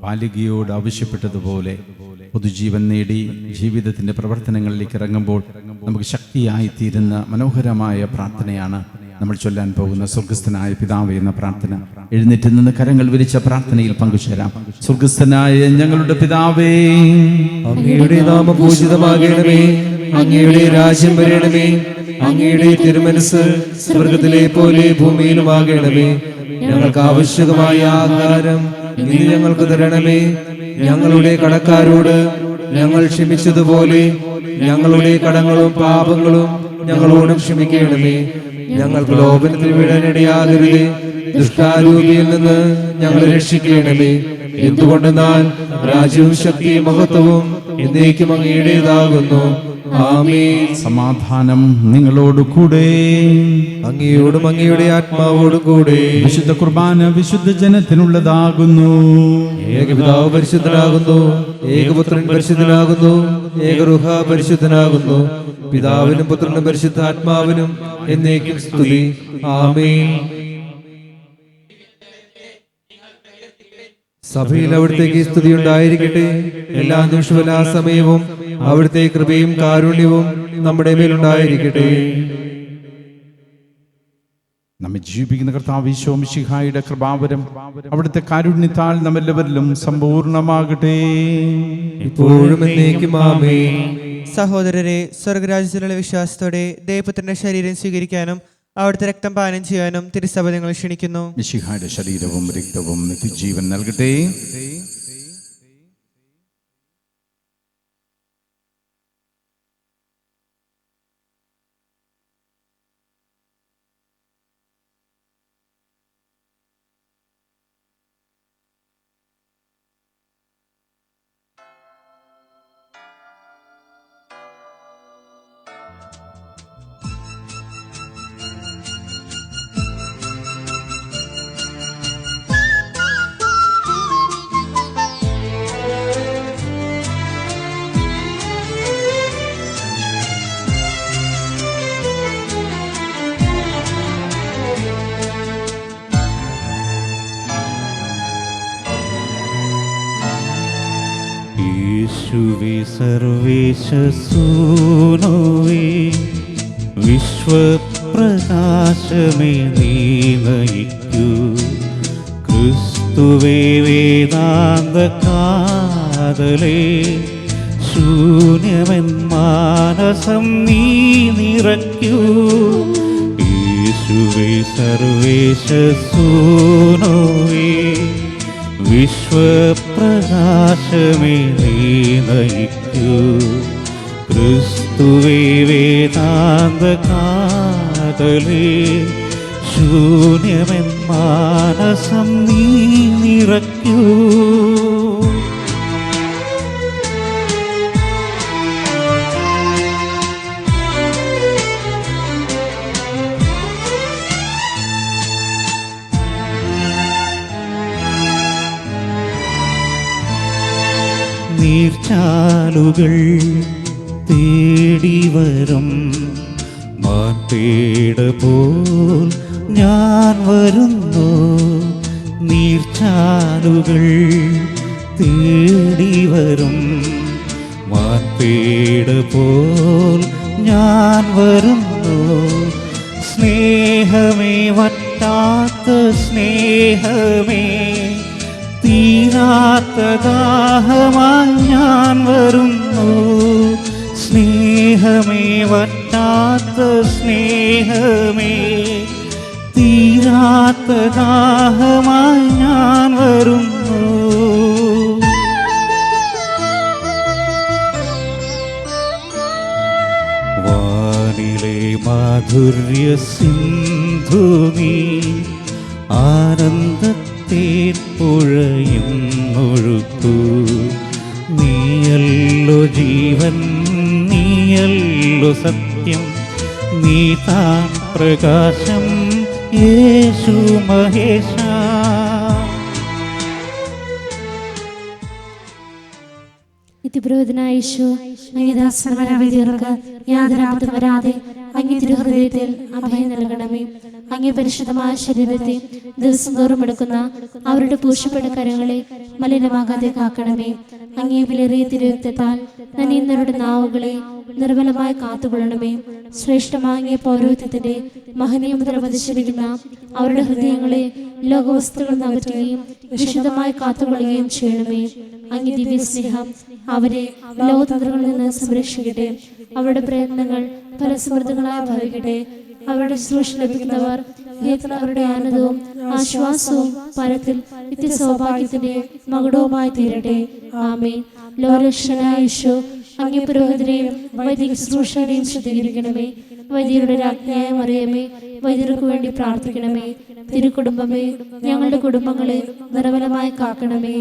ബാലികയോട് ആവശ്യപ്പെട്ടതുപോലെ പുതുജീവൻ നേടി ജീവിതത്തിന്റെ പ്രവർത്തനങ്ങളിലേക്ക് ഇറങ്ങുമ്പോൾ നമുക്ക് ശക്തിയായി തീരുന്ന മനോഹരമായ പ്രാർത്ഥനയാണ് നമ്മൾ ചൊല്ലാൻ പോകുന്ന സ്വർഗസ്ഥനായ പിതാവേ എന്ന പ്രാർത്ഥന. എഴുന്നേറ്റ് നിന്ന് കരങ്ങൾ വിരിച്ച പ്രാർത്ഥനയിൽ പങ്കുചേരാം. സ്വർഗസ്ഥനായ ഞങ്ങളുടെ പിതാവേ, അങ്ങയുടെ നാമം പൂജിതമാകണമേ, അങ്ങയുടെ രാജ്യം വരണമേ, അങ്ങയുടെ തിരുമനസ് സ്വർഗത്തിലെ പോലെ ഭൂമിയിലുമാകണമേ. ഞങ്ങൾക്ക് ആവശ്യമായ ആഹാരം ഇന്ന് ഞങ്ങൾക്ക് തരണമേ. ഞങ്ങളുടെ കടക്കാരോട് ഞങ്ങൾ ക്ഷമിച്ചതുപോലെ ഞങ്ങളുടെ കടങ്ങളും പാപങ്ങളും ഞങ്ങളോടും ക്ഷമിക്കണമേ. ഞങ്ങൾക്ക് ലോഭനത്തിൽ വീഴാനിടയാകരുതേ, ദുഷ്ടാരൂപിയിൽ നിന്ന് ഞങ്ങളെ രക്ഷിക്കണമേ. എന്തുകൊണ്ടെന്നാൽ രാജ്യവും ശക്തിയും മഹത്വവും എന്നേക്കും അങ്ങയുടേതാകുന്നു. ആമേൻ. സമാധാനം നിങ്ങളോട് കൂടെ. അങ്ങയോടും അങ്ങയുടെ ആത്മാവോടും കൂടെ. വിശുദ്ധ കുർബാന വിശുദ്ധ ജനത്തിനുള്ളതാകുന്നു. ഏകപിതാവ് പരിശുദ്ധനാകുന്നു, ഏകപുത്രൻ പരിശുദ്ധനാകുന്നു, ഏകറുഹ പരിശുദ്ധനാകുന്നു. പിതാവിനും പുത്രനും പരിശുദ്ധാത്മാവിനും എന്നേക്കും സ്തുതി. ആമേൻ. സഭയിൽ അവിടുത്തേക്ക് സ്തുതി ഉണ്ടായിരിക്കട്ടെ. എല്ലാ നിമിഷവും എല്ലാ സമയവും അവിടുത്തെ കൃപയും കാരുണ്യവും നമ്മുടെ മേലുണ്ടായിരിക്കട്ടെ. നമ്മെ ജീവിക്കുന്ന കർത്താവ് ഈശോ മിശിഹായുടെ കൃപാവരം അവിടുത്തെ കാരുണ്യത്താൽ നമ്മെല്ലാവരിലും സമ്പൂർണ്ണമാകട്ടെ, ഇപ്പോഴും എന്നേക്കും ആമേൻ. സഹോദരരെ, സ്വർഗരാജ്യത്തിലുള്ള വിശ്വാസത്തോടെ ദൈവപുത്രന്റെ ശരീരം സ്വീകരിക്കാനും അവിടുത്തെ രക്തം പാനം ചെയ്യാനും തിരുസഭ നിങ്ങൾ ക്ഷണിക്കുന്നു. മിശിഹായുടെ ശരീരവും രക്തവും നിത്യജീവൻ നൽകട്ടെ. യേശുവേ സർവേശസൂനോവേ, വിശ്വപ്രകാശമേ നീ നയിക്കൂ. ക്രിസ്തുവേ വേദാന്ത കാതലേ, ശൂന്യമെൻ മാനസം നീ നിറയ്ക്കൂ. യേശുവേ സർവേശസൂനോവേ, വിശ്വപ്രകാശമേ നീ നയിക്കൂ. ക്രിസ്തുവേ വേദാന്ത കാതലേ, ശൂന്യമെൻ മാനസം നീ നിറയ്ക്കൂ. നീർച്ചാലുകൾ തേടി വരും മാൻപേട പോൽ ഞാൻ വരുന്നു. നീർച്ചാലുകൾ തേടി വരും മാൻപേട പോൽ ഞാൻ വരുന്നു. സ്നേഹമേ വറ്റാത്ത സ്നേഹമേ തീരാത്ത ദാഹമായി ഞാൻ വരുന്നു. സ്നേഹമേ വറ്റാത്ത സ്നേഹമേ തീരാത്ത ദാഹമായി ഞാൻ വരുന്നു. വാനിലെ മാധുര്യ സിന്ധു നീ ആനന്ദത്തേൻ പുഴയുന്നൊഴുക്കൂ. നീയല്ലോ ജീവൻ, നീയല്ലോ സത്യം, നീ താൻ പ്രകാശം യേശു മഹേശ. നിത്യപ്രവചനായ യേശു അങ്ങേ ദാസന്മാരായവർക്ക് യാതൊരു ആപത്തും വരാതെ അങ്ങേ തിരുഹൃദയത്തിൽ അഭയം നൽകണമേ. അങ്ങേ പരിശുദ്ധമായ ശരീരത്തെ ദിവസം തോറും എടുക്കുന്ന അവരുടെ പൂശപ്പെട്ട കരങ്ങളെ മലിനമാകാതെ കാക്കണമേ. അങ്ങേ വിലറിയ തിരുരക്തത്താൽ നനയുന്നവരുടെ നാവുകളെ നിർമ്മലമായി കാത്തുകൊള്ളണമേ. ശ്രേഷ്ഠമായ പൗരോഹിത്യത്തിന്റെ മഹനീയ മുദ്ര പതിച്ചിരിക്കുന്ന അവരുടെ ഹൃദയങ്ങളെ ലോകവസ്തുക്കൾ അകറ്റുകയും വിശുദ്ധമായി കാത്തുകൊള്ളുകയും ചെയ്യണമേ. അങ്ങേ ദിവ്യ സ്നേഹം അവരെ ലോകതന്ത്രങ്ങളിൽ നിന്ന് സംരക്ഷിക്കട്ടെ. അവരുടെ പ്രയത്നങ്ങൾ ഫലസമൃദ്ധങ്ങളായി ഭവിക്കട്ടെ. അവരുടെ ശുശ്രൂഷ ലഭിക്കുന്നവർ അവരുടെ ആനന്ദവും ആശ്വാസവും പരത്തിൽ നിത്യസൗഭാഗ്യത്തിന്റെ മകുടവുമായി തീരട്ടെ. ആമേൻ. ലോകരക്ഷകനായ യേശു അങ്ങേ പുരോഹിതരെയും വൈദിക ശുശ്രൂഷകരെയും ശുദ്ധീകരിക്കണമേ. വൈദ്യരുടെ രാജ്ഞിയായ മറിയമേ, വൈദ്യർക്ക് വേണ്ടി പ്രാർത്ഥിക്കണമേ. തിരുക്കുടുംബമേ, ഞങ്ങളുടെ കുടുംബങ്ങളെ നിർമ്മലമായി കാക്കണമേ.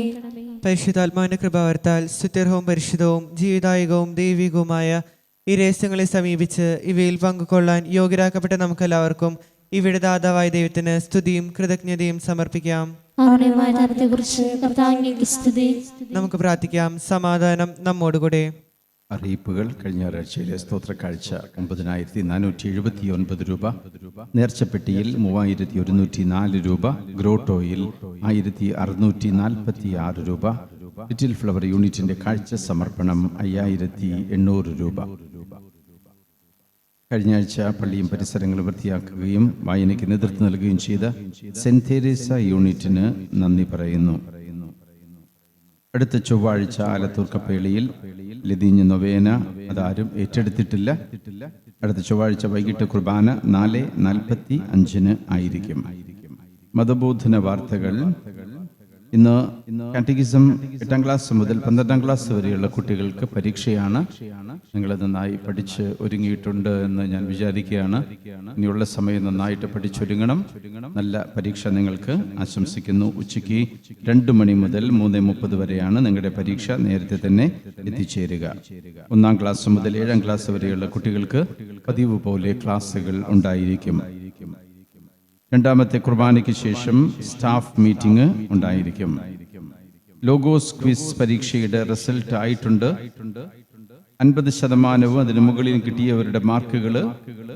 പരിശുദ്ധാത്മാവിന്റെ കൃപാവർത്താൽ സ്തുത്യർഹവും പരിശുദ്ധവും ജീവിതായകവും ദൈവികവുമായ ഈ രഹസ്യങ്ങളെ സമീപിച്ച് ഇവയിൽ പങ്കുകൊള്ളാൻ യോഗ്യരാക്കപ്പെട്ട നമുക്കെല്ലാവർക്കും ഇവിടെ ദാതാവായ ദൈവത്തിന് സ്തുതിയും കൃതജ്ഞതയും സമർപ്പിക്കാം. നമുക്ക് പ്രാർത്ഥിക്കാം. സമാധാനം നമ്മോടുകൂടെ. അറിയിപ്പുകൾ. കഴിഞ്ഞ ഒരാഴ്ചയിലെ സ്തോത്ര കാഴ്ച 9479 രൂപ, നേർച്ചപ്പെട്ടിയിൽ 3104 രൂപ, ഗ്രോട്ടോയിൽ 1646 രൂപ, ലിറ്റിൽ ഫ്ലവർ യൂണിറ്റിന്റെ കാഴ്ച സമർപ്പണം 5800 രൂപ. കഴിഞ്ഞ ആഴ്ച പള്ളിയും പരിസരങ്ങളും വൃത്തിയാക്കുകയും വായനയ്ക്ക് നേതൃത്വം നൽകുകയും ചെയ്ത സെന്റ് തെരേസ യൂണിറ്റിന് നന്ദി പറയുന്നു. അടുത്ത ചൊവ്വാഴ്ച ആലത്തൂർ കപ്പേളിയിൽ ലതീഞ്ഞ നൊവേന അതാരും ഏറ്റെടുത്തിട്ടില്ല. അടുത്ത ചൊവ്വാഴ്ച വൈകിട്ട് കുർബാന 4:45 ആയിരിക്കും. മതബോധന വാർത്തകൾ. ഇന്ന് കാറ്റഗിസം 8ാം ക്ലാസ് മുതൽ 12ാം ക്ലാസ് വരെയുള്ള കുട്ടികൾക്ക് പരീക്ഷയാണ്. നിങ്ങൾ നന്നായി പഠിച്ച് ഒരുങ്ങിയിട്ടുണ്ട് എന്ന് ഞാൻ വിചാരിക്കുകയാണ്. ഇനിയുള്ള സമയം നന്നായിട്ട് പഠിച്ചൊരുങ്ങണം. നല്ല പരീക്ഷ നിങ്ങൾക്ക് ആശംസിക്കുന്നു. ഉച്ചയ്ക്ക് 2 മണി മുതൽ 3:30 വരെയാണ് നിങ്ങളുടെ പരീക്ഷ. നേരത്തെ തന്നെ എത്തിച്ചേരുക. 1ാം ക്ലാസ് മുതൽ 7ാം ക്ലാസ് വരെയുള്ള കുട്ടികൾക്ക് പതിവ് പോലെ ക്ലാസ്സുകൾ ഉണ്ടായിരിക്കും. രണ്ടാമത്തെ കുർബാനയ്ക്ക് ശേഷം സ്റ്റാഫ് മീറ്റിംഗ് ഉണ്ടായിരിക്കും. ലോഗോസ് ക്വിസ് പരീക്ഷയുടെ റിസൾട്ട് ആയിട്ടുണ്ട്. 50% അതിന് മുകളിൽ കിട്ടിയവരുടെ മാർക്കുകൾ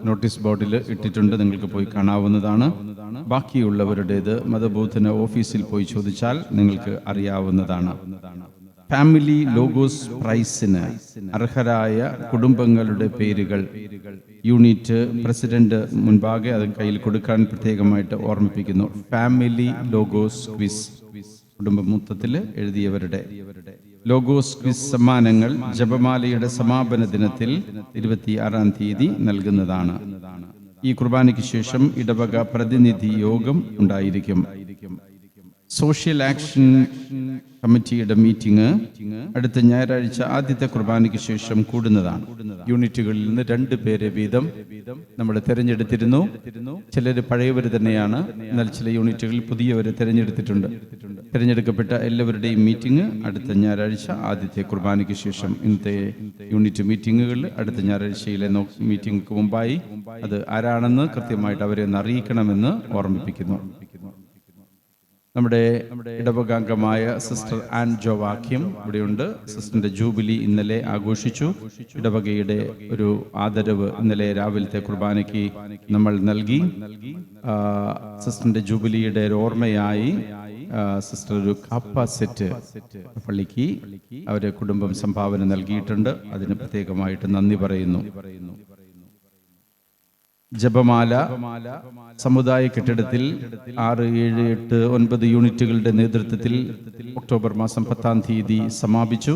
നോട്ടീസ് ബോർഡിൽ ഇട്ടിട്ടുണ്ട്. നിങ്ങൾക്ക് പോയി കാണാവുന്നതാണ്. ബാക്കിയുള്ളവരുടേത് മതബോധന ഓഫീസിൽ പോയി ചോദിച്ചാൽ നിങ്ങൾക്ക് അറിയാവുന്നതാണ്. ഫാമിലി ലോഗോസ് പ്രൈസിന് അർഹരായ കുടുംബങ്ങളുടെ പേരുകൾ യൂണിറ്റ് പ്രസിഡന്റ് മുൻപാകെ അത് കയ്യിൽ കൊടുക്കാൻ പ്രത്യേകമായിട്ട് ഓർമ്മിപ്പിക്കുന്നു. ഫാമിലി ലോഗോസ് ക്വിസ് കുടുംബ മൊത്തത്തിൽ എഴുതിയവരുടെ ലോഗോസ് ക്വിസ് സമ്മാനങ്ങൾ ജപമാലയുടെ സമാപന ദിനത്തിൽ 26-ാം തീയതി നൽകുന്നതാണ്. ഈ കുർബാനയ്ക്ക് ശേഷം ഇടവക പ്രതിനിധി യോഗം ഉണ്ടായിരിക്കും. സോഷ്യൽ ആക്ഷൻ കമ്മിറ്റിയുടെ മീറ്റിംഗ് അടുത്ത ഞായറാഴ്ച ആദ്യത്തെ കുർബാനയ്ക്ക് ശേഷം കൂടുന്നതാണ്. യൂണിറ്റുകളിൽ നിന്ന് 2 പേരെ വീതം നമ്മൾ തിരഞ്ഞെടുത്തിരുന്നു. ചിലർ പഴയവർ തന്നെയാണ്, എന്നാൽ ചില യൂണിറ്റുകളിൽ പുതിയവരെ തിരഞ്ഞെടുത്തിട്ടുണ്ട്. തിരഞ്ഞെടുക്കപ്പെട്ട എല്ലാവരുടെയും മീറ്റിംഗ് അടുത്ത ഞായറാഴ്ച ആദ്യത്തെ കുർബാനയ്ക്ക് ശേഷം. ഇന്നത്തെ യൂണിറ്റ് മീറ്റിങ്ങുകൾ അടുത്ത ഞായറാഴ്ചയിലെ മീറ്റിംഗിക്ക് മുമ്പായി അത് ആരാണെന്ന് കൃത്യമായിട്ട് അവരെ ഒന്ന് അറിയിക്കണമെന്ന് ഓർമ്മിപ്പിക്കുന്നു. നമ്മുടെ ഇടവകാംഗമായ സിസ്റ്റർ ആൻ ജോവാക്യം ഇവിടെയുണ്ട്. സിസ്റ്ററിന്റെ ജൂബിലി ഇന്നലെ ആഘോഷിച്ചു. ഇടവകയുടെ ഒരു ആദരവ് ഇന്നലെ രാവിലത്തെ കുർബാനയ്ക്ക് നമ്മൾ നൽകി. സിസ്റ്ററിന്റെ ജൂബിലിയുടെ ഒരു ഓർമ്മയായി സിസ്റ്റർ ഒരു കാപ്പ സെറ്റ് പള്ളിക്ക് അവരെ കുടുംബം സംഭാവന നൽകിയിട്ടുണ്ട്. അതിന് പ്രത്യേകമായിട്ട് നന്ദി പറയുന്നു. ജപമാല സമുദായ കെട്ടിടത്തിൽ 6, 7, 8, 9 യൂണിറ്റുകളുടെ നേതൃത്വത്തിൽ ഒക്ടോബർ മാസം 10-ാം തീയതി സമാപിച്ചു.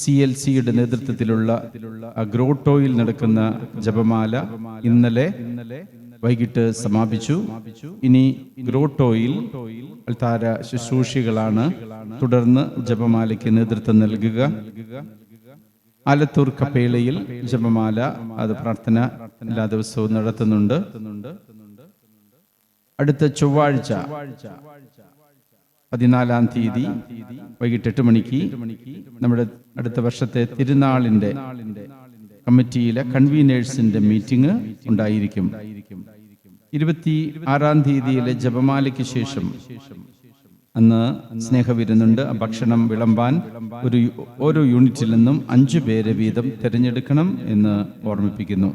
CLCയുടെ നേതൃത്വത്തിലുള്ള ഗ്രോട്ടോയിൽ നടക്കുന്ന ജപമാല ഇന്നലെ വൈകിട്ട് സമാപിച്ചു. ഇനി ഗ്രോട്ടോയിൽ അൾത്താര ശുശ്രൂഷികളാണ് തുടർന്ന് ജപമാലയ്ക്ക് നേതൃത്വം നൽകുക. ആലത്തൂർ കപ്പേളയിൽ ജപമാല അത് പ്രാർത്ഥന എല്ലാ ദിവസവും നടത്തുന്നുണ്ട്. അടുത്ത ചൊവ്വാഴ്ച 14-ാം തീയതി വൈകിട്ട് 8 മണിക്ക് നമ്മുടെ അടുത്ത വർഷത്തെ തിരുനാളിന്റെ കമ്മിറ്റിയിലെ കൺവീനേഴ്സിന്റെ മീറ്റിംഗ് ഉണ്ടായിരിക്കും. 26-ാം തീയതിയിലെ ജപമാലയ്ക്ക് ശേഷം അന്ന് സ്നേഹവിരുന്നുണ്ട്. ഭക്ഷണം വിളമ്പാൻ ഓരോ യൂണിറ്റിൽ നിന്നും 5 പേരെ വീതം തിരഞ്ഞെടുക്കണം എന്ന് ഓർമ്മിപ്പിക്കുന്നു.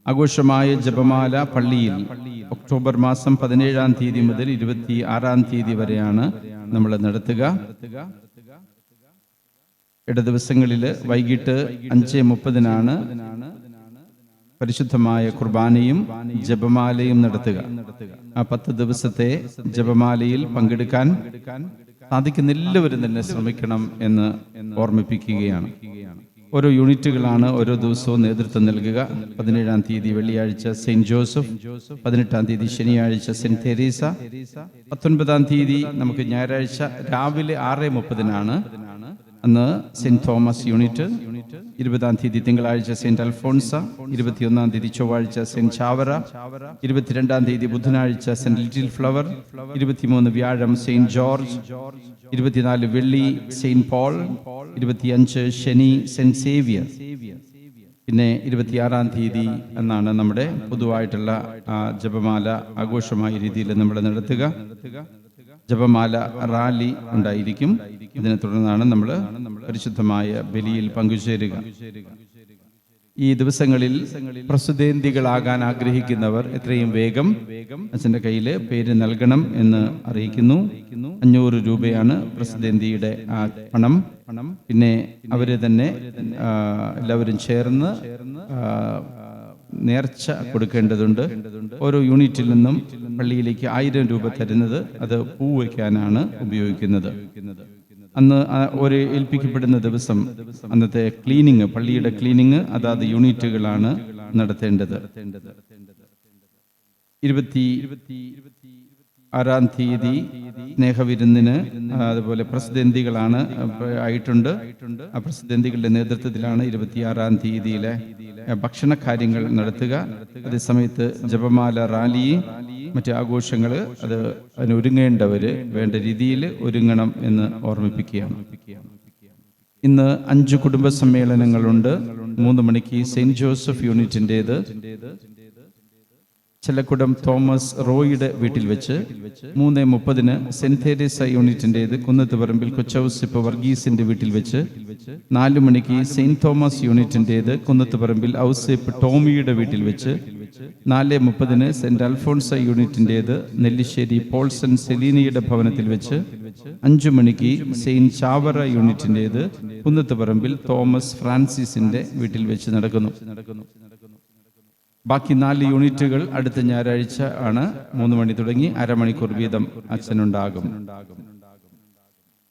ആഘോഷമായ ജപമാല പള്ളിയിൽ ഒക്ടോബർ മാസം 17-ാം തീയതി മുതൽ 26-ാം തീയതി വരെയാണ് നമ്മൾ നടത്തുക. ഇടദിവസങ്ങളിൽ വൈകിട്ട് 5:30-നാണ് പരിശുദ്ധമായ കുർബാനയും ജപമാലയും നടത്തുക. ആ 10 ദിവസത്തെ ജപമാലയിൽ പങ്കെടുക്കാൻ സാധിക്കുന്ന എല്ലാവരും തന്നെ ശ്രമിക്കണം എന്ന് ഓർമ്മിപ്പിക്കുകയാണ്. ഓരോ യൂണിറ്റുകളാണ് ഓരോ ദിവസവും നേതൃത്വം നൽകുക. 17-ാം തീയതി വെള്ളിയാഴ്ച സെയിന്റ് ജോസഫ്, 18-ാം തീയതി ശനിയാഴ്ച സെന്റ് തെരേസ, 19-ാം തീയതി നമുക്ക് ഞായറാഴ്ച രാവിലെ 6:30-നാണ് അന്ന് സെന്റ് തോമസ് യൂണിറ്റ്, 20-ാം തീയതി തിങ്കളാഴ്ച സെന്റ് അൽഫോൺസ, 21-ാം തീയതി ചൊവ്വാഴ്ച സെന്റ് ചാവറ, 22-ാം തീയതി ബുധനാഴ്ച സെന്റ് ലിറ്റിൽ ഫ്ലവർ, 23 വ്യാഴം സെന്റ് ജോർജ്, 24 വെള്ളി സെന്റ് പോൾ, 25 ശനി സെന്റ് സേവിയർ. പിന്നെ 26-ാം തീയതി എന്നാണ് നമ്മുടെ പൊതുവായിട്ടുള്ള ജപമാല ആഘോഷമായ രീതിയിൽ നമ്മൾ നടത്തുക. ജപമാല റാലി ഉണ്ടായിരിക്കും. ഇതിനെ തുടർന്നാണ് നമ്മൾ പരിശുദ്ധമായ ബലിയിൽ പങ്കുചേരുക. ഈ ദിവസങ്ങളിൽ പ്രസുതേന്തികളാകാൻ ആഗ്രഹിക്കുന്നവർ എത്രയും വേഗം അച്ഛൻ്റെ കയ്യിൽ പേര് നൽകണം എന്ന് അറിയിക്കുന്നു. 500 രൂപയാണ് പ്രസുതേന്തിയുടെ പണം. പിന്നെ അവരെ തന്നെ എല്ലാവരും ചേർന്ന് നേർച്ച കൊടുക്കേണ്ടതുണ്ട്. ഓരോ യൂണിറ്റിൽ നിന്നും പള്ളിയിലേക്ക് 1000 രൂപ തരുന്നത് അത് പൂ വയ്ക്കാനാണ് ഉപയോഗിക്കുന്നത്. അന്ന് ഒരു ഏൽപ്പിക്കപ്പെടുന്ന ദിവസം അന്നത്തെ ക്ലീനിങ്, പള്ളിയുടെ ക്ലീനിങ് അതാത് യൂണിറ്റുകളാണ് നടത്തേണ്ടത്. 26-ാം തീയതി സ്നേഹവിരുന്നിന് അതുപോലെ പ്രസിദ്ധന്തികളാണ് ആയിട്ടുണ്ട്. ആ പ്രസിദ്ധന്തികളുടെ നേതൃത്വത്തിലാണ് 26-ാം തീയതിയിലെ ഭക്ഷണ കാര്യങ്ങൾ നടത്തുക. അതേസമയത്ത് ജപമാല റാലി, മറ്റ് ആഘോഷങ്ങൾ അതിന് ഒരുങ്ങേണ്ടവര് വേണ്ട രീതിയിൽ ഒരുങ്ങണം എന്ന് ഓർമ്മിപ്പിക്കുകയാണ്. ഇന്ന് 5 കുടുംബ സമ്മേളനങ്ങളുണ്ട്. 3 മണിക്ക് സെന്റ് ജോസഫ് യൂണിറ്റിൻ്റെത്, ചെല്ലക്കുടം തോമസ് റോയിയുടെ വീട്ടിൽ വെച്ച്, 3:30 സെന്റ് തെരേസ യൂണിറ്റിൻ്റെത് കുന്നത്തുപറമ്പിൽ കൊച്ചൗസിപ്പ് വർഗീസിന്റെ വീട്ടിൽ വെച്ച്, 4 മണിക്ക് സെന്റ് തോമസ് യൂണിറ്റിൻ്റെത് കുന്നത്തുപറമ്പിൽ ഔസേപ്പ് ടോമിയുടെ വീട്ടിൽ വെച്ച്, 4:30 സെന്റ് അൽഫോൺസ യൂണിറ്റിൻ്റെത് നെല്ലിശ്ശേരി പോൾസൺ സെലീനയുടെ ഭവനത്തിൽ വെച്ച്, 5 മണിക്ക് സെയിന്റ് ചാവറ യൂണിറ്റിൻ്റെത് കുന്നത്തുപറമ്പിൽ തോമസ് ഫ്രാൻസിസിന്റെ വീട്ടിൽ വെച്ച് നടക്കുന്നു. ബാക്കി 4 യൂണിറ്റുകൾ അടുത്ത ഞായറാഴ്ച ആണ്. 3 മണി തുടങ്ങി അരമണിക്കൂർ വീതം അച്ഛനുണ്ടാകും.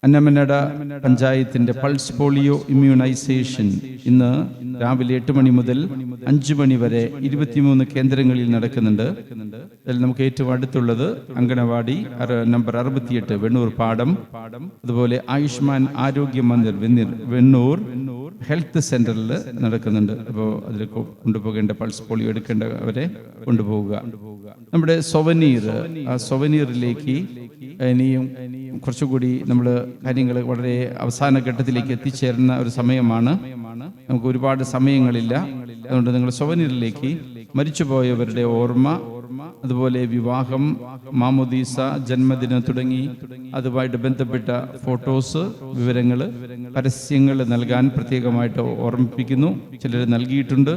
അന്നമനട പഞ്ചായത്തിന്റെ പൾസ് പോളിയോ ഇമ്മ്യൂണൈസേഷൻ ഇന്ന് രാവിലെ 8 മണി മുതൽ 5 മണി വരെ 23 കേന്ദ്രങ്ങളിൽ നടക്കുന്നുണ്ട്. അതിൽ നമുക്ക് ഏറ്റവും അടുത്തുള്ളത് അങ്കണവാടി നമ്പർ 68 വെണ്ണൂർ പാടം, അതുപോലെ ആയുഷ്മാൻ ആരോഗ്യ മന്ദിർ വെണ്ണൂർ ഹെൽത്ത് സെന്ററിൽ നടക്കുന്നുണ്ട്. അപ്പോൾ അതിൽ കൊണ്ടുപോകേണ്ട പൾസ് പോളിയോ എടുക്കേണ്ടവരെ കൊണ്ടുപോവുക. നമ്മുടെ സൊവനീറിലേക്ക് ഇനിയും കുറച്ചുകൂടി നമ്മൾ കാര്യങ്ങൾ വളരെ അവസാന ഘട്ടത്തിലേക്ക് എത്തിച്ചേരുന്ന ഒരു സമയമാണ്. നമുക്ക് ഒരുപാട് സമയങ്ങളില്ല. അതുകൊണ്ട് നിങ്ങൾ സൊവനീറിലേക്ക് മരിച്ചുപോയവരുടെ ഓർമ്മ അതുപോലെ വിവാഹം, മാമോദീസ, ജന്മദിനം തുടങ്ങി അതുമായിട്ട് ബന്ധപ്പെട്ട ഫോട്ടോസ്, വിവരങ്ങൾ, പരസ്യങ്ങൾ നൽകാൻ പ്രത്യേകമായിട്ട് ഓർമ്മിപ്പിക്കുന്നു. ചിലർ നൽകിയിട്ടുണ്ട്.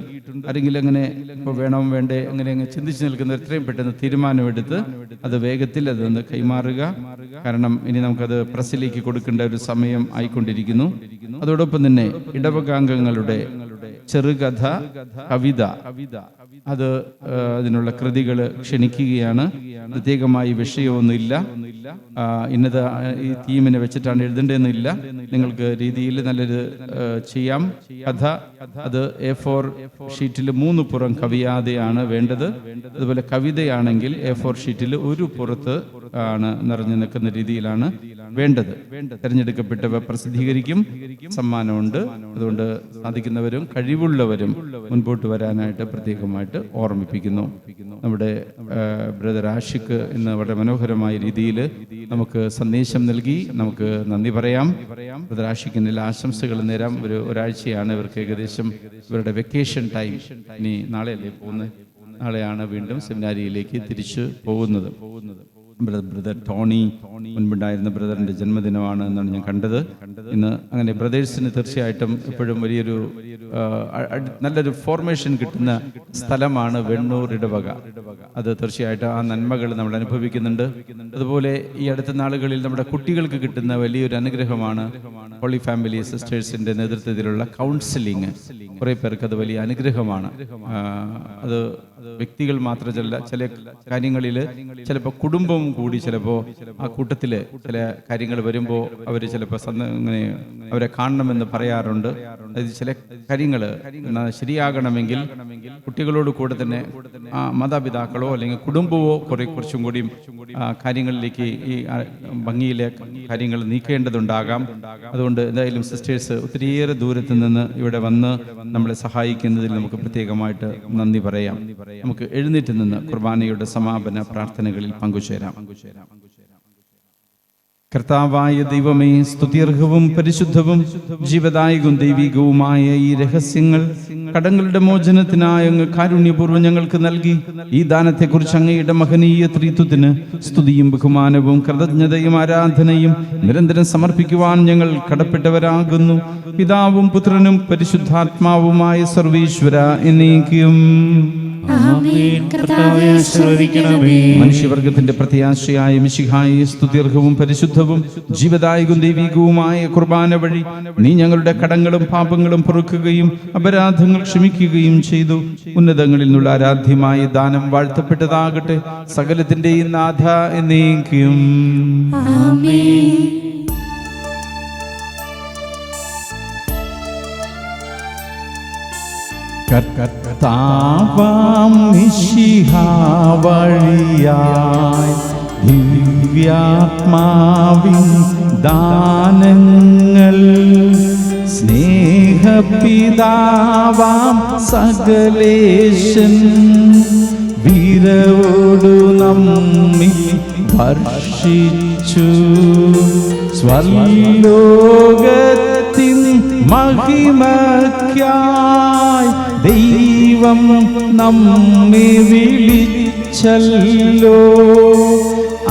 ആരെങ്കിലും അങ്ങനെ ഇപ്പോൾ വേണം വേണ്ടേ അങ്ങനെ ചിന്തിച്ച് നിൽക്കുന്ന എത്രയും പെട്ടെന്ന് തീരുമാനമെടുത്ത് അത് വേഗത്തിൽ അതൊന്ന് കൈമാറുക. കാരണം ഇനി നമുക്കത് പ്രസ്സിലേക്ക് കൊടുക്കേണ്ട ഒരു സമയം ആയിക്കൊണ്ടിരിക്കുന്നു. അതോടൊപ്പം തന്നെ ഇടവകാംഗങ്ങളുടെ ചെറുകഥ, കവിത, അത് അതിനുള്ള കൃതികൾ ക്ഷണിക്കുകയാണ്. പ്രത്യേകമായി വിഷയമൊന്നുമില്ല, ഇന്നത് ഈ തീമിനെ വെച്ചിട്ടാണ് എഴുതേണ്ടതെന്നില്ല. നിങ്ങൾക്ക് രീതിയിൽ നല്ലൊരു ചെയ്യാം. കഥ അത് A4 ഷീറ്റിൽ 3 പുറം കവിയാതെയാണ് വേണ്ടത്. അതുപോലെ കവിതയാണെങ്കിൽ A4 ഷീറ്റിൽ 1 പുറത്ത് ആണ് നിറഞ്ഞു നിൽക്കുന്ന രീതിയിലാണ് വേണ്ടത്. തിരഞ്ഞെടുക്കപ്പെട്ടവ പ്രസിദ്ധീകരിക്കും. സമ്മാനമുണ്ട്. അതുകൊണ്ട് സാധിക്കുന്നവരും കഴിവുള്ളവരും മുൻപോട്ട് വരാനായിട്ട് പ്രത്യേകമായിട്ട് ഓർമ്മിപ്പിക്കുന്നു. നമ്മുടെ ബ്രദർ ആഷിഖ് ഇന്ന് വളരെ മനോഹരമായ രീതിയിൽ നമുക്ക് സന്ദേശം നൽകി. നമുക്ക് നന്ദി പറയാം. ബ്രദർ ആഷിഖിന് എല്ലാ ആശംസകൾ നേരാം. ഒരാഴ്ചയാണ് ഇവർക്ക് ഏകദേശം ഇവരുടെ വെക്കേഷൻ ടൈം. ഇനി നാളെയല്ലേ പോകുന്നത്? നാളെയാണ് വീണ്ടും സെമിനാരിയിലേക്ക് തിരിച്ചു പോകുന്നത്. ബ്രദർ ടോണി, മുൻപുണ്ടായിരുന്ന ബ്രദറിന്റെ ജന്മദിനമാണ് എന്നാണ് ഞാൻ കണ്ടത്. ഇന്ന് അങ്ങനെ ബ്രദേഴ്സിന് തീർച്ചയായിട്ടും എപ്പോഴും വലിയൊരു നല്ലൊരു ഫോർമേഷൻ കിട്ടുന്ന സ്ഥലമാണ് വെണ്ണൂർ ഇടവക. അത് തീർച്ചയായിട്ടും ആ നന്മകൾ നമ്മൾ അനുഭവിക്കുന്നുണ്ട്. അതുപോലെ ഈ അടുത്ത നാളുകളിൽ നമ്മുടെ കുട്ടികൾക്ക് കിട്ടുന്ന വലിയൊരു അനുഗ്രഹമാണ് ഹോളി ഫാമിലി സിസ്റ്റേഴ്സിന്റെ നേതൃത്വത്തിലുള്ള കൗൺസിലിംഗ്. കുറെ പേർക്ക് അത് വലിയ അനുഗ്രഹമാണ്. അത് വ്യക്തികൾ മാത്രമല്ല, ചില കാര്യങ്ങളിൽ ചിലപ്പോൾ കുടുംബം കൂടി ചിലപ്പോൾ ആ കൂട്ടത്തിൽ ചില കാര്യങ്ങൾ വരുമ്പോൾ അവർ ചിലപ്പോൾ ഇങ്ങനെ അവരെ കാണണമെന്ന് പറയാറുണ്ട്. അതായത് ചില കാര്യങ്ങൾ ശരിയാകണമെങ്കിൽ കുട്ടികളോട് കൂടെ തന്നെ ആ മാതാപിതാക്കളോ അല്ലെങ്കിൽ കുടുംബമോ കുറച്ചും കൂടി കാര്യങ്ങളിലേക്ക് ഈ ഭംഗിയിലെ കാര്യങ്ങൾ നീക്കേണ്ടതുണ്ടാകാം. അതുകൊണ്ട് എന്തായാലും സിസ്റ്റേഴ്സ് ഒത്തിരിയേറെ ദൂരത്ത് നിന്ന് ഇവിടെ വന്ന് നമ്മളെ സഹായിക്കുന്നതിൽ നമുക്ക് പ്രത്യേകമായിട്ട് നന്ദി പറയാം. നമുക്ക് എഴുന്നേറ്റ് നിന്ന് കുർബാനയുടെ സമാപന പ്രാർത്ഥനകളിൽ പങ്കുചേരാം. കർത്താവായ ദൈവമേ, സ്തുത്യർഹവും പരിശുദ്ധവും ജീവദായകവും ദൈവികവുമായ ഈ രഹസ്യങ്ങൾ കടങ്ങളുടെ മോചനത്തിനായി അങ്ങ് കാരുണ്യപൂർവ്വം ഞങ്ങൾക്ക് നൽകി. ഈ ദാനത്തെക്കുറിച്ച് അങ്ങയുടെ മഹനീയ ത്രിത്വത്തിന് സ്തുതിയും ബഹുമാനവും കൃതജ്ഞതയും ആരാധനയും നിരന്തരം സമർപ്പിക്കുവാൻ ഞങ്ങൾ കടപ്പെട്ടവരാകുന്നു. പിതാവും പുത്രനും പരിശുദ്ധാത്മാവുമായ സർവീശ്വര എന്നേക്കും. മനുഷ്യവർഗത്തിന്റെ പ്രത്യാശയായ മിശിഹായെ, സ്തുത്യർഹവും പരിശുദ്ധവും ജീവദായകവും ദൈവികവുമായ കുർബാന വഴി നീ ഞങ്ങളുടെ കടങ്ങളും പാപങ്ങളും പൊറുക്കുകയും അപരാധങ്ങൾ ക്ഷമിക്കുകയും ചെയ്തു. ഉന്നതങ്ങളിൽ നിന്നുള്ള ആരാധ്യമായ ദാനം വാഴ്ത്തപ്പെട്ടതാകട്ടെ. സകലത്തിന്റെയും നാഥ എന്നേക്കും. കർത്താവാം മിശിഹാ വഴിയായി ദിവ്യാത്മാവിൻ ദാനങ്ങൾ സ്നേഹപിതാവാം സകലേശൻ വീരവോടു നമ്മിൽ വർഷിച്ചു. സ്വർലോകത്തിൻ മഹിമയ്ക്കായി ദൈവം നമ്മെ വിളിച്ചല്ലോ.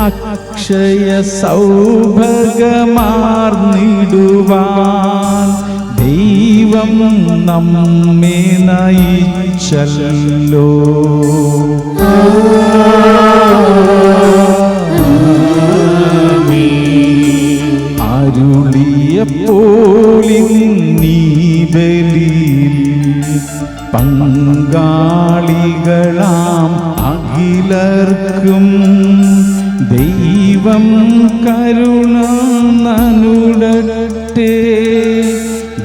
അക്ഷയ സൗഭാഗ്യമാർന്നിടുവാൻ ദൈവം നമ്മെ നയിച്ചല്ലോ. അരുളിയപ്പോളിന്നീ ബലിയിൽ പങ്കാളികളാം അഖിലർക്കും ദൈവം കരുണ നനുടട്ടെ.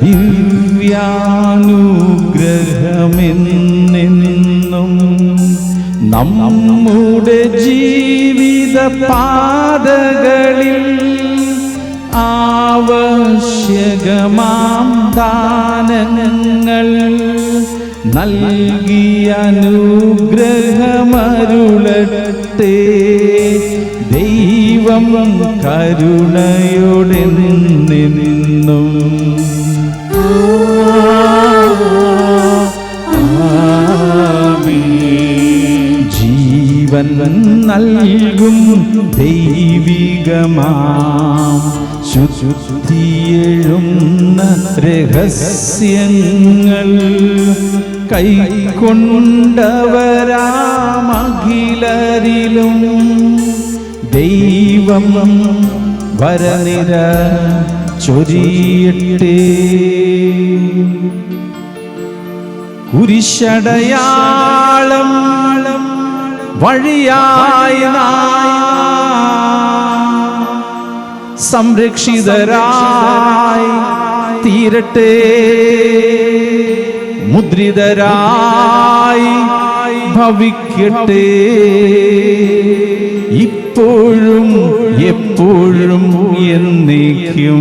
ദിവ്യാനുഗ്രഹമെന്നെന്നും നമ്മുടെ ജീവിത പാതകളിൽ ആവശ്യകമാം ദാനങ്ങൾ നൽകി അനുഗ്രഹമരുളട്ടെ. ദൈവം കരുണയോടെ നിന്നും ജീവ നൽകും ദൈവികമാം ശുദ്ധിയെഴുന്ന രഹസ്യങ്ങൾ കൈക്കൊണ്ടവരാമഖിലരിലും ദൈവം വരനിര ചൊരിയട്ടെ. കുരിശടയാളം വഴിയായി സംരക്ഷിതരായി തീരട്ടെ, മുദ്രിതരായി ഭവിക്കട്ടെ, ഇപ്പോഴും എപ്പോഴും എന്നേക്കും.